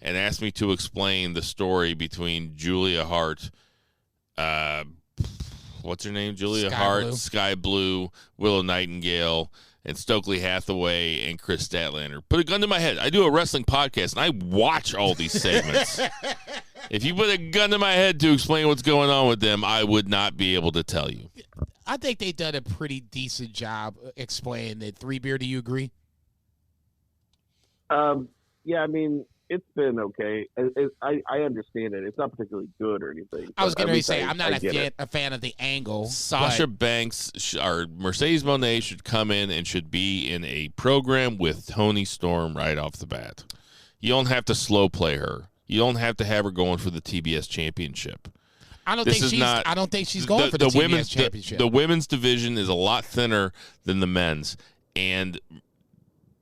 and asked me to explain the story between Julia Hart, what's her name? Julia Hart, Sky Blue, Willow Nightingale, and Stokely Hathaway and Chris Statlander. Put a gun to my head. I do a wrestling podcast, and I watch all these segments. If you put a gun to my head to explain what's going on with them, I would not be able to tell you. I think they've done a pretty decent job explaining it. 3 Beer, do you agree? Yeah, I mean, it's been okay. I understand it. It's not particularly good or anything. I was going to say, I'm not a fan of the angle. Sasha Banks or Mercedes Moné should come in and should be in a program with Toni Storm right off the bat. You don't have to slow play her. You don't have to have her going for the TBS championship. I don't think she's going for the TBS championship. The women's division is a lot thinner than the men's, and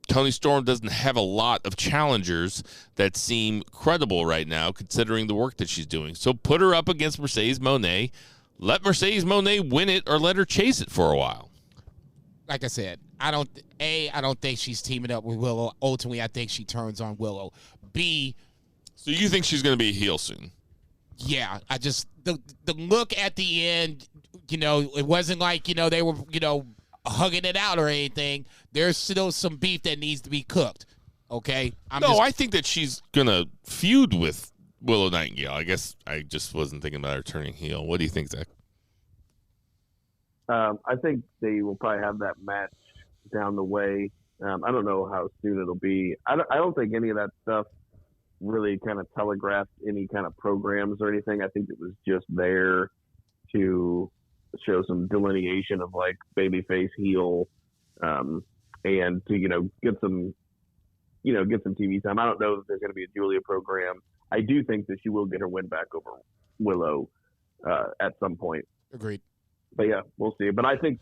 Toni Storm doesn't have a lot of challengers that seem credible right now, considering the work that she's doing. So put her up against Mercedes Moné. Let Mercedes Moné win it, or let her chase it for a while. Like I said, I don't think she's teaming up with Willow. Ultimately, I think she turns on Willow. B. So you think she's going to be a heel soon? Yeah, I just the look at the end, it wasn't like, they were, hugging it out or anything. There's still some beef that needs to be cooked. Okay? I think that she's going to feud with Willow Nightingale. I guess I just wasn't thinking about her turning heel. What do you think, Zach? I think they will probably have that match down the way. I don't know how soon it'll be. I don't think any of that stuff really kind of telegraphed any kind of programs or anything. I think it was just there to show some delineation of like babyface, heel, and to get some TV time. I don't know if there's going to be a Julia program. I do think that she will get her win back over Willow at some point. Agreed. But yeah, we'll see. But I think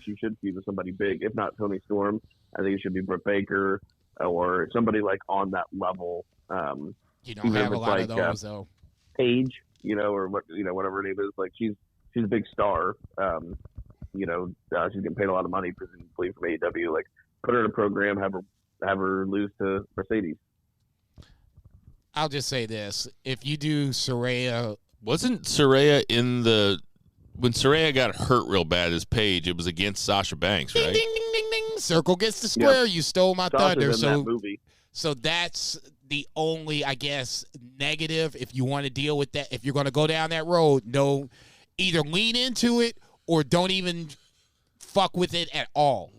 she should feud with somebody big. If not Toni Storm, I think it should be Britt Baker or somebody like on that level. You don't have a lot of those though. Paige, or whatever her name is. Like she's a big star. She's getting paid a lot of money presumably from AEW. Like put her in a program, have her lose to Mercedes. I'll just say this: if you do Saraya, wasn't Saraya when Saraya got hurt real bad as Paige, it was against Sasha Banks, right? Ding, ding, ding, ding, ding. Circle gets the square. Yep. You stole my thunder. In that movie. So that's the only, I guess, negative. If you want to deal with that, if you're going to go down that road, no, either lean into it or don't even fuck with it at all.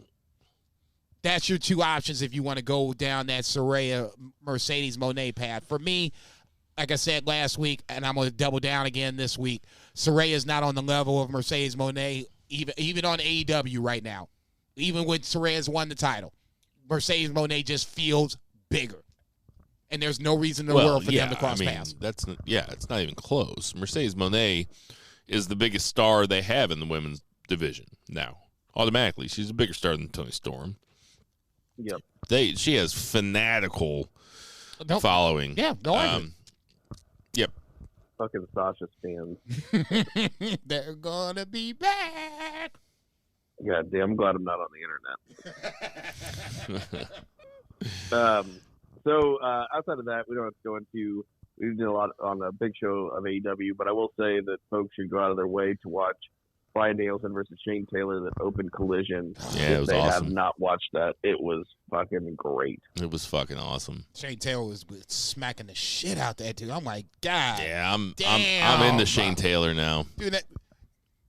That's your two options if you want to go down that Saraya Mercedes Moné path. For me, like I said last week, and I'm going to double down again this week, Saraya is not on the level of Mercedes Moné, even on AEW right now. Even when Saraya's won the title, Mercedes Moné just feels bigger. And there's no reason in the world for them to cross paths. It's not even close. Mercedes Moné is the biggest star they have in the women's division now. Automatically, she's a bigger star than Toni Storm. Yep. She has fanatical following. Yeah, no idea. Yep. Fucking Sasha fans. They're gonna be back. God damn, I'm glad I'm not on the internet. So outside of that, we don't have to go into. We did a lot on the big show of AEW, but I will say that folks should go out of their way to watch Bryan Danielson versus Shane Taylor, that open Collision. Yeah, it was awesome. They have not watched that. It was fucking great. It was fucking awesome. Shane Taylor was smacking the shit out that dude. I'm like, God. Yeah, I'm into Shane Taylor now. Dude,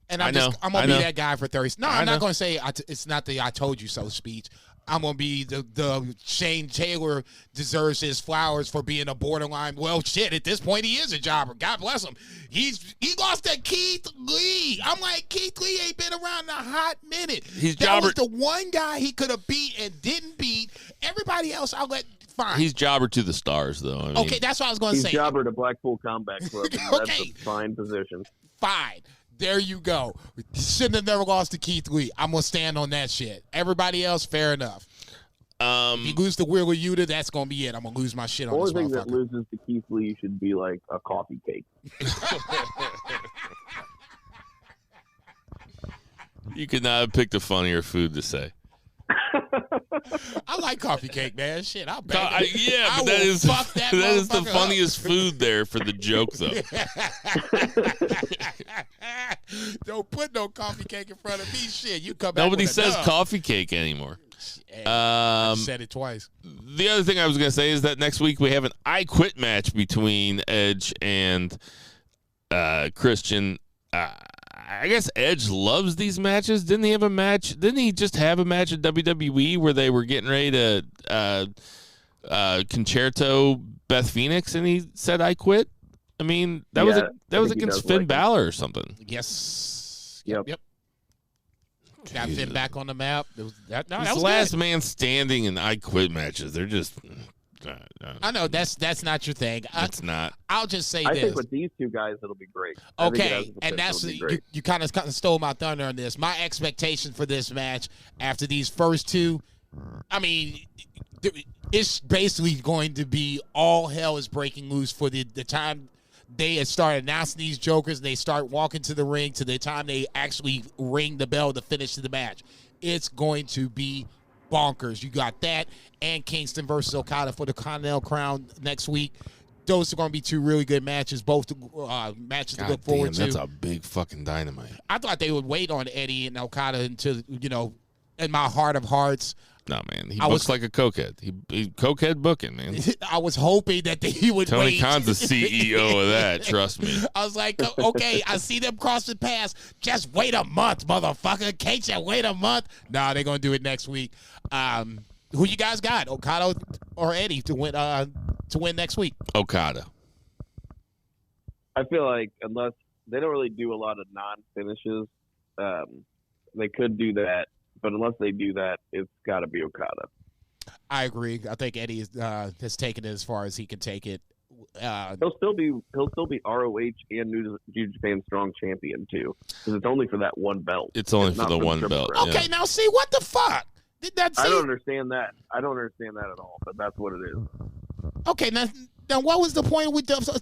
I'm gonna be that guy for 30. No, I'm not gonna say it's not the "I told you so" speech. I'm gonna be the Shane Taylor deserves his flowers for being a borderline. Well, shit. At this point, he is a jobber. God bless him. He lost to Keith Lee. I'm like, Keith Lee ain't been around in a hot minute. That was the one guy he could have beat and didn't beat. Everybody else, I'll let. Fine. He's jobber to the stars, though. I mean, okay, that's what I was gonna say. He's jobber to Blackpool Combat Club. Okay, that's a fine position. Fine. There you go. Shouldn't have never lost to Keith Lee. I'm going to stand on that shit. Everybody else, fair enough. If you lose to Wheeler Yuta, that's gonna be it. I'm gonna lose my shit on this Only thing motherfucker. that loses to Keith Lee should be like a coffee cake. You could not have picked a funnier food to say. I like coffee cake, man. Shit, I'll bet. Yeah, but that is the funniest food there for the joke, though. Don't put no coffee cake in front of me. Shit, you come back. Nobody with a says dub. coffee cake anymore. I said it twice. The other thing I was going to say is that next week we have an I Quit match between Edge and Christian. I guess Edge loves these matches. Didn't he have a match? Didn't he just have a match at WWE where they were getting ready to concerto Beth Phoenix, and he said, "I quit"? I mean, that was against Finn Balor or something. Yes. Yep. Got Finn back on the map. These last man standing and I Quit matches. They're just. I know that's not your thing. It's not. I'll just say I this. think with these two guys, it'll be great. Okay, and that's you kind of stole my thunder on this. My expectation for this match after these first two, I mean, it's basically going to be all hell is breaking loose for the time they start announcing these jokers. They start walking to the ring to the time they actually ring the bell to finish the match. It's going to be bonkers. You got that and Kingston versus Okada for the Continental Crown next week. Those are going to be two really good matches, both matches to look forward to. That's a big fucking Dynamite. I thought they would wait on Eddie and Okada until, in my heart of hearts. No, man. He looks like a cokehead. He cokehead booking, man. I was hoping that he would Tony wait. Khan's the CEO of that, trust me. I was like, okay, I see them crossing paths. Just wait a month, motherfucker. Can't you wait a month? Nah, they're going to do it next week. Who you guys got, Okada or Eddie, to win next week? Okada. I feel like unless they don't really do a lot of non-finishes, they could do that. But unless they do that, it's got to be Okada. I agree. I think Eddie has taken it as far as he can take it. He'll still be ROH and New Japan Strong Champion too, because it's only for that one belt. It's only for the one belt. Crown. Okay, now see what the fuck? I don't understand that. I don't understand that at all. But that's what it is. Okay, now what was the point with the?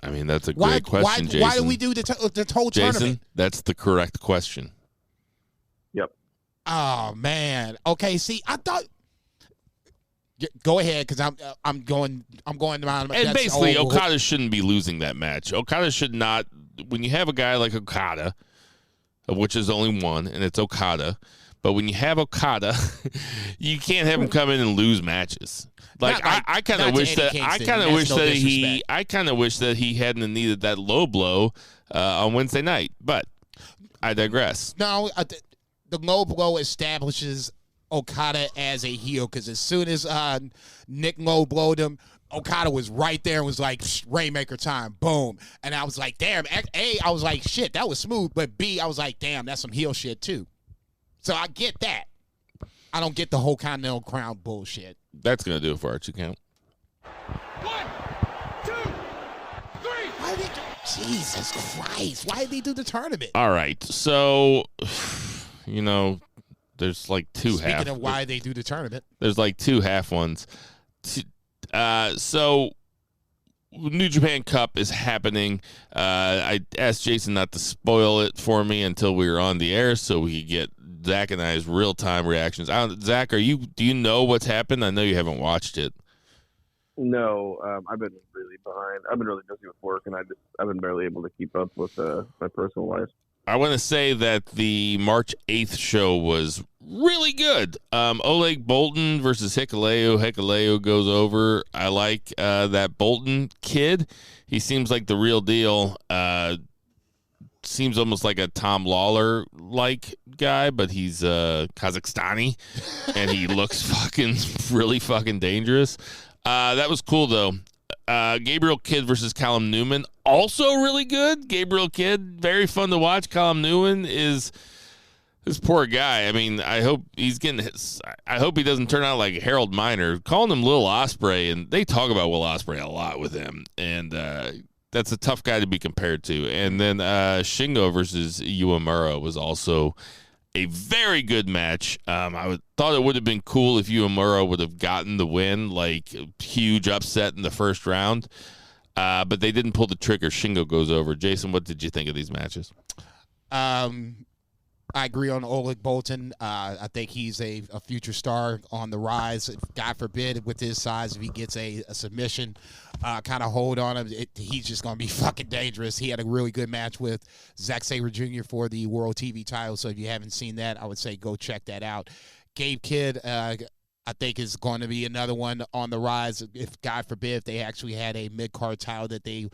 I mean, that's a great question, Jason. Why do we do the whole tournament? Jason, that's the correct question. Yep. Oh man. Okay. See, I thought. Go ahead, because I'm going around. And basically, Okada shouldn't be losing that match. Okada should not. When you have a guy like Okada, of which is only one, and it's Okada. But when you have Okada, you can't have him come in and lose matches. Like I kind of wish that he hadn't needed that low blow on Wednesday night. But I digress. No, the low blow establishes Okada as a heel, because as soon as Nick low blowed him, Okada was right there and was like, Rainmaker time, boom. And I was like, damn. A, I was like, shit, that was smooth. But B, I was like, damn, that's some heel shit too. So I get that. I don't get the whole Continental Crown bullshit. That's going to do it for our 2 count. 1, 2, 3. Jesus Christ. Why did they do the tournament? All right. So, there's like two half. Speaking of why they do the tournament. There's like 2 half ones. So, New Japan Cup is happening. I asked Jason not to spoil it for me until we were on the air so we could get Zach and I's real-time reactions. Zach, do you know what's happened? I know you haven't watched it. No, I've been really behind. I've been really busy with work, and I've been barely able to keep up with my personal life. I want to say that the March 8th show was really good. Oleg Boltin versus Hikuleo. Hikuleo goes over. I like that Boltin kid. He seems like the real deal. Seems almost like a Tom Lawler-like guy, but he's Kazakhstani, and he looks really fucking dangerous. That was cool, though. Gabriel Kidd versus Callum Newman, also really good. Gabriel Kidd, very fun to watch. Callum Newman is this poor guy. I mean, I hope he's getting I hope he doesn't turn out like Harold Miner, calling him Lil Ospreay, and they talk about Will Ospreay a lot with him, and that's a tough guy to be compared to. And then Shingo versus Uemura was also a very good match. Thought it would have been cool if Uemura would have gotten the win, like a huge upset in the first round. But they didn't pull the trigger. Shingo goes over. Jason, what did you think of these matches? I agree on Oleg Boltin. I think he's a future star on the rise. God forbid, with his size, if he gets a submission kind of hold on him, he's just going to be fucking dangerous. He had a really good match with Zack Sabre Jr. for the World TV title, so if you haven't seen that, I would say go check that out. Gabe Kidd, I think, is going to be another one on the rise. If, God forbid, if they actually had a mid-card title that they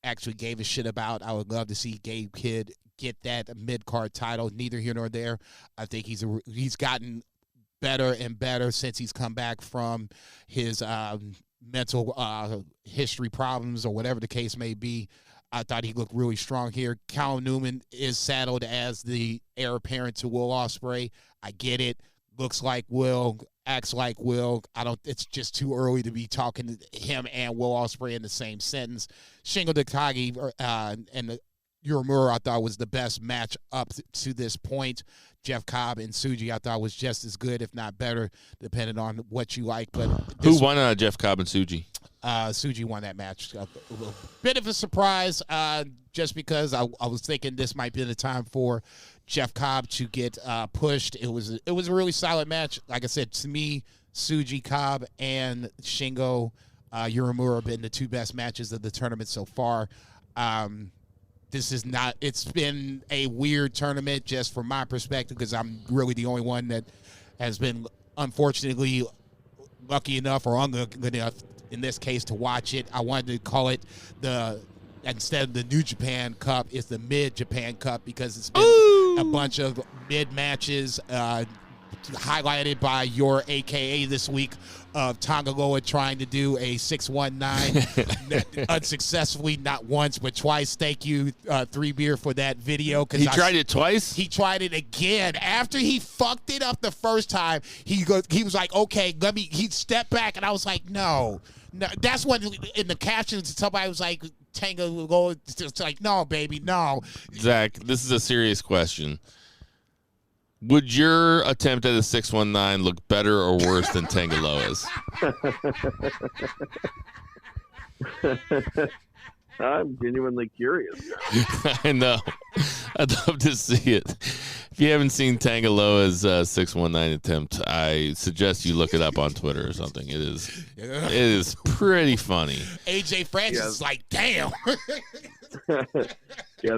actually gave a shit about, I would love to see Gabe Kidd get that mid-card title. Neither here nor there. I think he's gotten better and better since he's come back from his mental history problems or whatever the case may be. I thought he looked really strong here. Callum Newman is saddled as the heir apparent to Will Ospreay. I get it. Looks like Will, acts like Will. It's just too early to be talking to him and Will Ospreay in the same sentence. Shingo Takagi and Uemura, I thought, was the best match up to this point. Jeff Cobb and Tsuji, I thought, was just as good, if not better, depending on what you like. But who won Jeff Cobb and Tsuji? Tsuji won that match. A little bit of a surprise, just because I was thinking this might be the time for Jeff Cobb to get pushed. It was a really solid match. Like I said, to me, Tsuji, Cobb, and Shingo Uemura have been the two best matches of the tournament so far. It's been a weird tournament just from my perspective, because I'm really the only one that has been, unfortunately, lucky enough or unlucky enough in this case to watch it. I wanted to call it instead of the New Japan Cup, it's the Mid Japan Cup, because it's been a bunch of mid matches highlighted by your AKA this week of Tangaloa trying to do a 619 unsuccessfully, not once but twice. Thank you, 3Beer, for that video. He tried it twice? He tried it again. After he fucked it up the first time, he was like, okay, he stepped back, and I was like, no. That's when in the captions somebody was like, Tangaloa, it's like, no, baby, no. Zach, this is a serious question. Would your attempt at a 619 look better or worse than Tangaloa's? I'm genuinely curious. I know. I'd love to see it. If you haven't seen Tangaloa's 619 attempt, I suggest you look it up on Twitter or something. It is pretty funny. AJ Francis is like, damn. Yeah,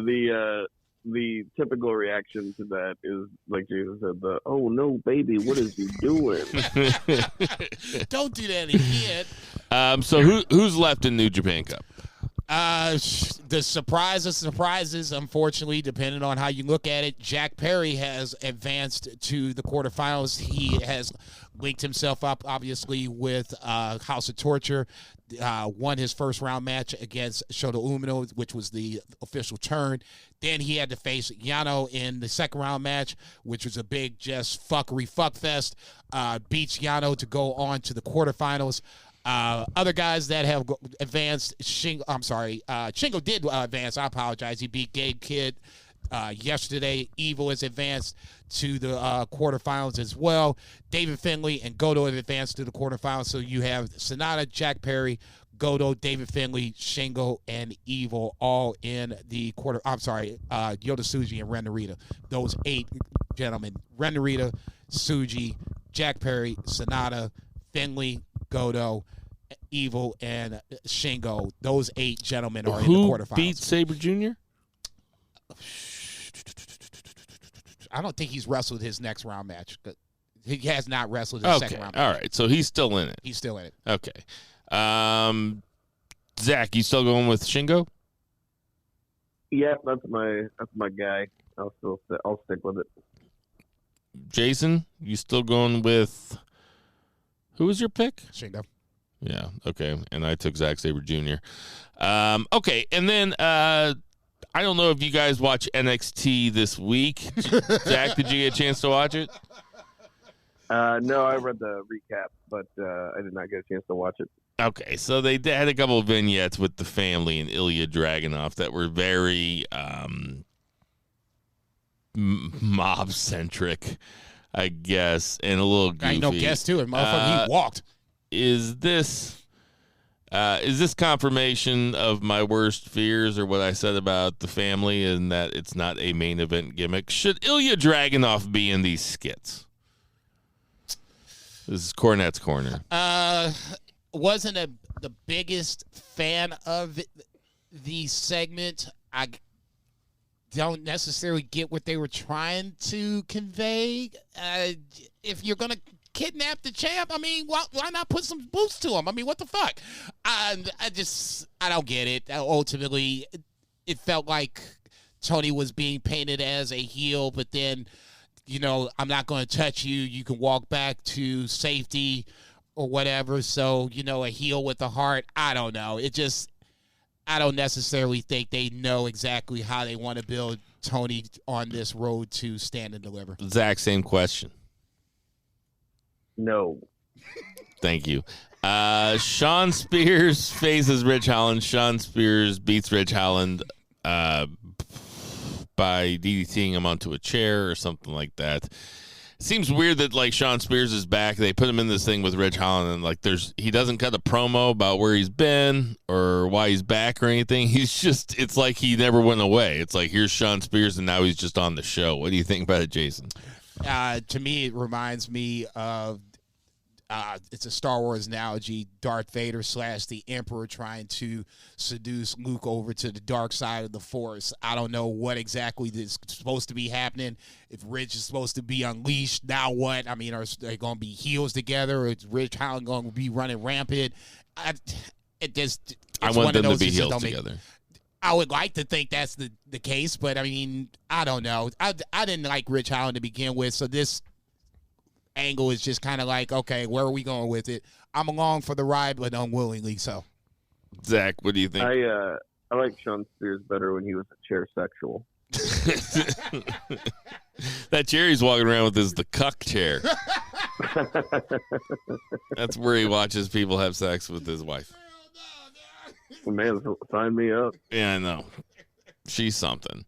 the typical reaction to that is, like Jason said, oh no, baby, what is he doing? Don't do that again. So who's left in New Japan Cup? The surprise of surprises, unfortunately, depending on how you look at it, Jack Perry has advanced to the quarterfinals. He has linked himself up, obviously, with House of Torture. Won his first round match against Shota Umino, which was the official turn. Then he had to face Yano in the second round match, which was a big just fuckery fuckfest. Beats Yano to go on to the quarterfinals. Other guys that have advanced, Shingo did advance. I apologize. He beat Gabe Kidd yesterday. Evil has advanced to the quarterfinals as well. David Finlay and Goto have advanced to the quarterfinals. So you have Sonata, Jack Perry, Goto, David Finlay, Shingo, and Evil all in the quarter. Yota Tsuji and Ren Narita. Those 8 gentlemen: Ren Narita, Tsuji, Jack Perry, Sonata, Finlay, Goto, Evil, and Shingo. Those 8 gentlemen are in the quarterfinals. Who beat Sabre Jr.? I don't think he's wrestled his next round match. He has not wrestled his second round match. All right, so he's still in it. He's still in it. Okay. Zach, you still going with Shingo? Yeah, that's my guy. I'll stick with it. Jason, you still going with who was your pick? Shingo. Yeah, okay. And I took Zack Sabre Jr. Okay, and then I don't know if you guys watch NXT this week. Zach, did you get a chance to watch it? No, I read the recap, but I did not get a chance to watch it. Okay, so they had a couple of vignettes with the family and Ilya Dragunov that were very mob centric, I guess, and a little goofy. I know guess too, and motherfucker, he walked. Is this confirmation of my worst fears or what I said about the family and that it's not a main event gimmick? Should Ilya Dragunov be in these skits? This is Cornette's Corner. Wasn't the biggest fan of the segment. I don't necessarily get what they were trying to convey. If you're going to kidnap the champ, I mean, why not put some boots to him? I mean, what the fuck? I don't get it. Ultimately, it felt like Tony was being painted as a heel, but then, I'm not going to touch you. You can walk back to safety or whatever. So, a heel with a heart. I don't know. I don't necessarily think they know exactly how they want to build Tony on this road to Stand and Deliver. Zach, same question. No. Thank you. Sean Spears faces Ridge Holland. Sean Spears beats Ridge Holland by DDTing him onto a chair or something like that. Seems weird that Sean Spears is back. They put him in this thing with Ridge Holland, and he doesn't cut a promo about where he's been or why he's back or anything. It's like he never went away. It's like, here's Sean Spears and now he's just on the show. What do you think about it, Jason? To me, it reminds me of it's a Star Wars analogy, Darth Vader / the Emperor trying to seduce Luke over to the dark side of the Force. I don't know what exactly is supposed to be happening. If Ridge is supposed to be unleashed, now what? I mean, are they going to be heels together? Or is Ridge Holland going to be running rampant? I want them to be heels together. I would like to think that's the case, but I mean, I don't know. I didn't like Ridge Holland to begin with, so this angle is just kind of like, okay, where are we going with it? I'm along for the ride, but unwillingly so. Zach, what do you think? I like Sean Spears better when he was a chair sexual. That chair he's walking around with is the cuck chair. That's where he watches people have sex with his wife. Man, sign me up. Yeah, I know. She's something.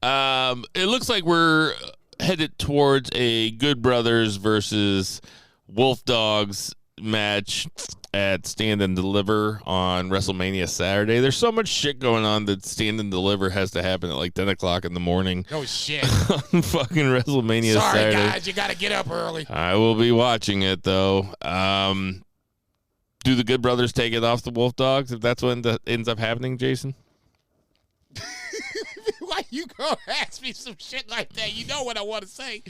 It looks like we're headed towards a Good Brothers versus Wolf Dogs match at Stand and Deliver on WrestleMania Saturday. There's so much shit going on that Stand and Deliver has to happen at 10 o'clock in the morning. Oh, shit. On fucking WrestleMania Saturday. Sorry, guys. You got to get up early. I will be watching it, though. Do the Good Brothers take it off the Wolf Dogs if that's what ends up happening, Jason? Why you gonna ask me some shit like that? You know what I want to say.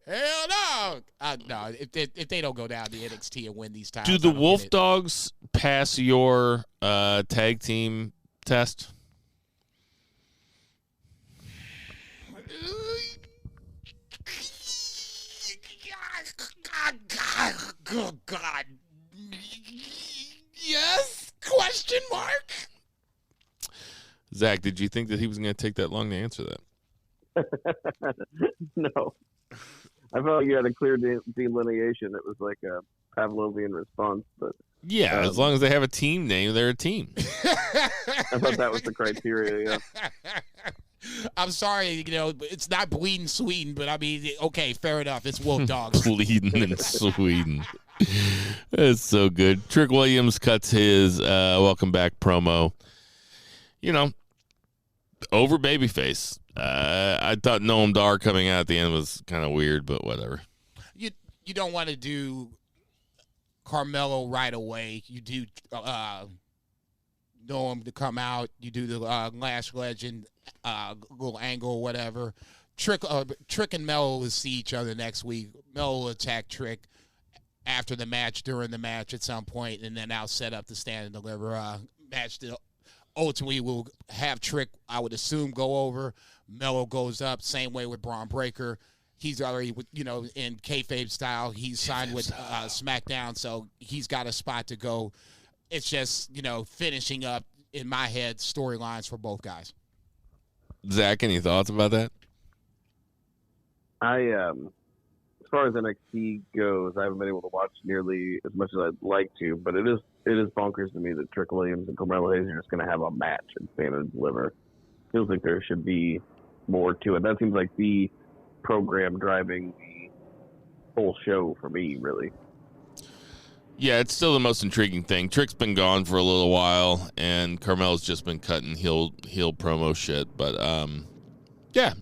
Hell no. No, if they don't go down to NXT and win these titles. Do the Wolf Dogs pass your tag team test? God. Yes? Question mark? Zach, did you think that he was going to take that long to answer that? No. I felt like you had a clear delineation. It was like a Pavlovian response. But yeah, as long as they have a team name, they're a team. I thought that was the criteria, yeah. I'm sorry, it's not Bleeding Sweden, but I mean, okay, fair enough. It's Wolf Dogs. Bleeding in Sweden. That's so good. Trick Williams cuts his welcome back promo. Over babyface. I thought Noam Dar coming out at the end was kind of weird, but whatever. You don't want to do Carmelo right away. You do Noam to come out. You do the Lash Legend little angle or whatever. Trick and Melo will see each other next week. Melo will attack Trick after the match, during the match at some point, and then I'll set up the Stand and Deliver match that ultimately will have Trick, I would assume, go over. Melo goes up, same way with Braun Breaker. He's already, in kayfabe style. He's signed with SmackDown, so he's got a spot to go. It's just, finishing up, in my head, storylines for both guys. Zach, any thoughts about that? As far as NXT goes, I haven't been able to watch nearly as much as I'd like to, but it is bonkers to me that Trick Williams and Carmelo Hayes are just going to have a match and Stand and Deliver. Feels like there should be more to it. That seems like the program driving the whole show for me, really. Yeah, it's still the most intriguing thing. Trick's been gone for a little while, and Carmel's just been cutting heel promo shit. But yeah,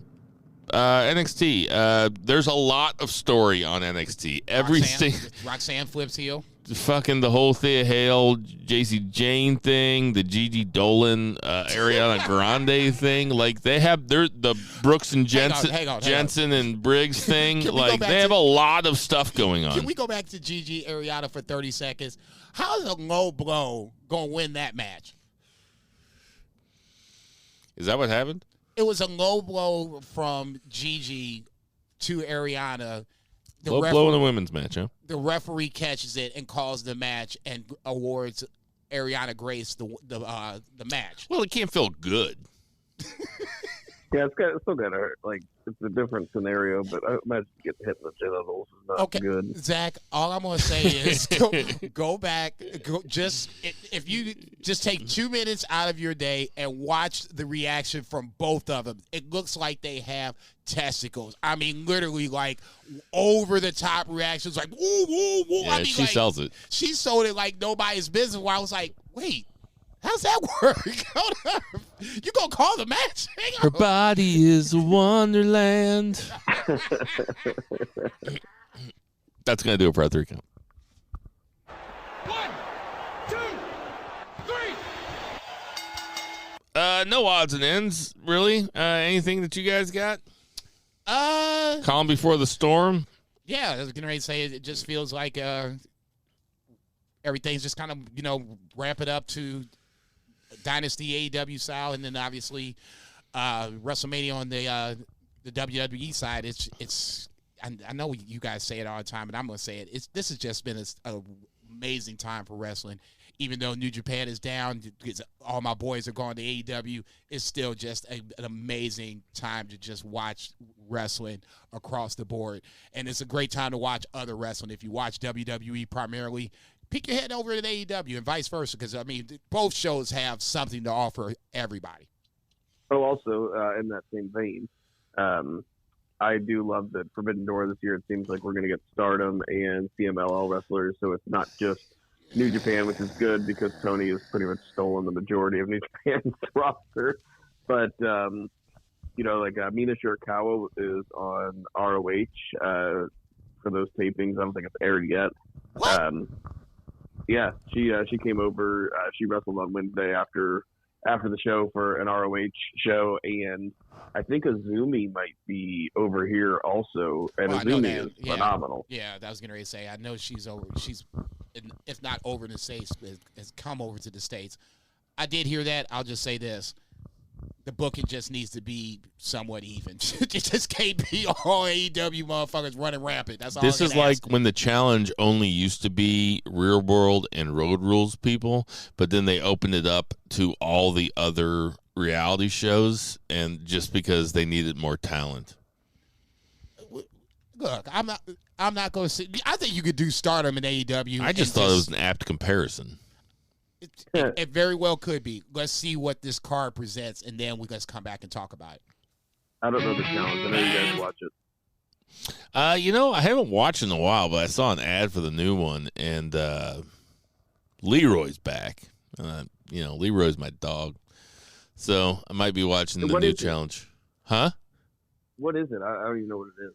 NXT. There's a lot of story on NXT. Roxanne flips heel. Fucking the whole Thea Hale, JC Jane thing, the Gigi Dolan, Ariana Grande thing. Like they're the Brooks and Jensen and Briggs thing. Like they have a lot of stuff going on. Can we go back to Gigi Ariana for 30 seconds? How is a low blow gonna win that match? Is that what happened? It was a low blow from Gigi to Ariana. Low blow in the women's match, huh? The referee catches it and calls the match and awards Ariana Grace the match. Well, it can't feel good. Yeah, it's still gonna hurt. Like it's a different scenario, but I imagine getting hit in the genitals is not good. Zach, all I'm gonna say is go back. If you just take 2 minutes out of your day and watch the reaction from both of them, it looks like they have testicles. I mean, literally, like over the top reactions, like woo woo woo. Yeah, I mean, she like, sells it. She sold it like nobody's business. Where I was like, wait. How's that work? You gonna call the match? Hang on. Her body is a wonderland. That's gonna do it for our 3 count. 1, 2, 3. No odds and ends, really. Anything that you guys got? Calm before the storm. Yeah, I was getting ready to say it just feels like everything's just kind of ramp it up to Dynasty AEW style, and then obviously WrestleMania on the WWE side. It's I know you guys say it all the time, but I'm gonna say it. This has just been an amazing time for wrestling. Even though New Japan is down, all my boys are going to AEW. It's still just an amazing time to just watch wrestling across the board, and it's a great time to watch other wrestling. If you watch WWE primarily, peek your head over to AEW and vice versa, because, I mean, both shows have something to offer everybody. Oh, also, in that same vein, I do love that Forbidden Door this year. It seems like we're going to get Stardom and CMLL wrestlers, so it's not just New Japan, which is good because Tony has pretty much stolen the majority of New Japan's roster. But, like Mina Shirakawa is on ROH for those tapings. I don't think it's aired yet. What? Yeah, she came over. She wrestled on Wednesday after the show for an ROH show, and I think Azumi might be over here also. And Azumi is phenomenal. Yeah, that was going to say. I know she's over. She's, if not over in the States, has come over to the States. I did hear that. I'll just say this. The booking just needs to be somewhat even. It just can't be all AEW motherfuckers running rampant. That's all. This is like when the challenge only used to be Real World and Road Rules people, but then they opened it up to all the other reality shows, and just because they needed more talent. Look, I'm not going to say. I think you could do Stardom in AEW. I just thought it was an apt comparison. It very well could be. Let's see what this card presents, and then let's come back and talk about it. I don't know the challenge. I know you guys watch it. I haven't watched in a while, but I saw an ad for the new one, and Leroy's back. Leroy's my dog, so I might be watching the new challenge. Huh? What is it? I don't even know what it is.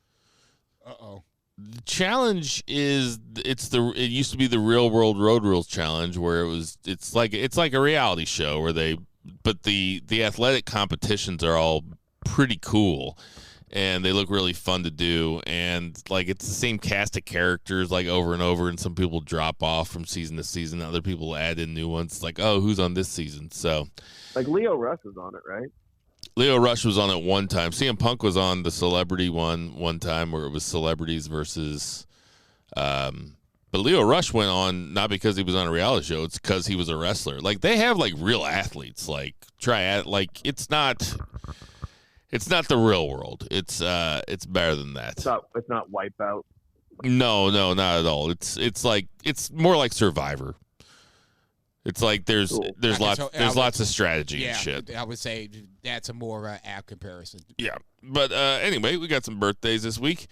Uh-oh. The challenge is it used to be the Real World Road Rules challenge, where it's like a reality show where but the athletic competitions are all pretty cool and they look really fun to do, and like it's the same cast of characters like over and over, and some people drop off from season to season, other people add in new ones. It's like, oh, who's on this season? So like Leo Rush is on it, right? Leo Rush was on it one time. CM Punk was on the celebrity one time where it was celebrities versus but Leo Rush went on not because he was on a reality show, it's because he was a wrestler. Like they have like real athletes, like it's not the real world. It's better than that. It's not Wipeout. No, not at all. It's more like Survivor. It's like there's lots of strategy and shit. I would say that's a more apt comparison. Yeah, but anyway, we got some birthdays this week.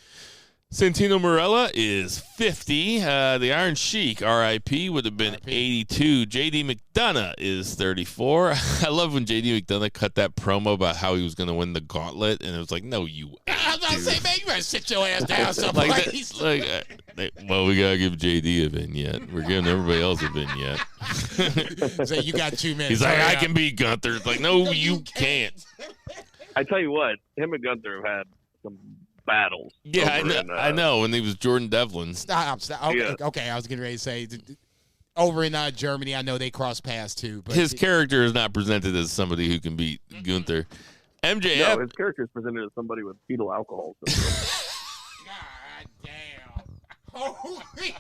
Santino Marella is 50. The Iron Sheik, R.I.P., would have been 82. J.D. McDonough is 34. I love when J.D. McDonough cut that promo about how he was going to win the gauntlet, and it was like, no, you ain't, I was about to say, man, you better sit your ass down someplace. Well, we got to give J.D. a vignette. We're giving everybody else a vignette. So you got 2 minutes. He's like, I can beat Gunther. It's like, no, you can't. I tell you what, him and Gunther have had some battles. Yeah, I know. When he was Jordan Devlin. Stop. Okay, I was getting ready to say, over in Germany, I know they cross paths too. But his character is not presented as somebody who can beat Gunther. MJF. No, his character is presented as somebody with fetal alcohol syndrome. God damn. Holy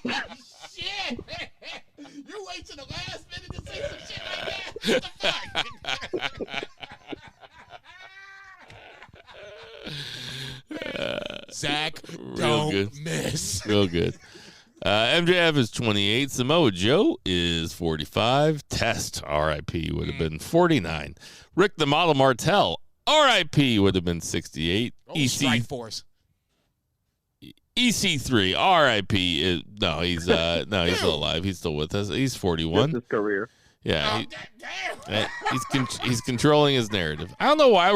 shit. You wait till the last minute to say some shit like that? What the fuck? Zach, don't miss. Real good. MJF is 28. Samoa Joe is 45. Test, R.I.P., would have been 49. Rick the Model Martel, R.I.P., would have been 68. Strike Force. EC3, R.I.P. He's still alive. He's still with us. He's 41. Just his career. Yeah, he's controlling his narrative. I don't know why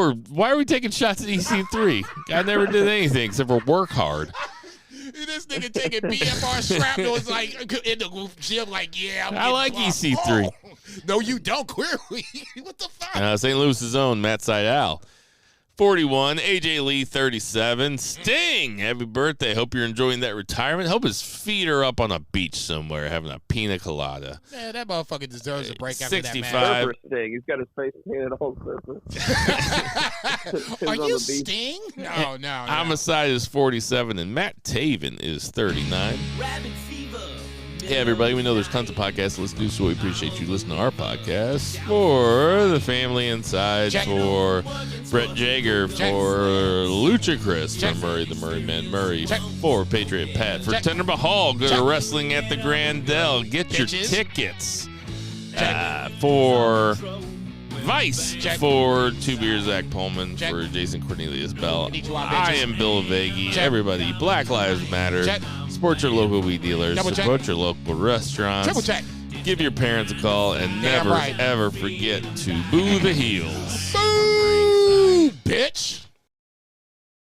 are we taking shots at EC3? I never did anything except for work hard. This nigga taking BFR shrapnel is like in the gym, like, yeah. I like EC3. Oh, no, you don't. Clearly, what the fuck? St. Louis's own Matt Sydal. 41, AJ Lee, 37. Sting, happy birthday. Hope you're enjoying that retirement. Hope his feet are up on a beach somewhere having a pina colada. Man, that motherfucker deserves a break after 65. that match. Sting. He's got his face painted all surface. Are you Sting? No. Homicide is 47, and Matt Taven is 39. Rabbit fever. Hey, everybody, we know there's tons of podcasts to listen to, so we appreciate you listening to our podcast. For the family inside, for Brett Jager, for Lucha Chris, for Murray the Murray Man Murray, for Patriot Pat, for Tender Mahal, go to Wrestling at the Grandel. Get your tickets. For Vice, for Two Beers Zach Pullman, for Jason Cornelius Bell. I am Bill Vagey. Everybody, Black Lives Matter. Support your local weed dealers. Support your local restaurants. Give your parents a call and never, ever forget to boo the heels.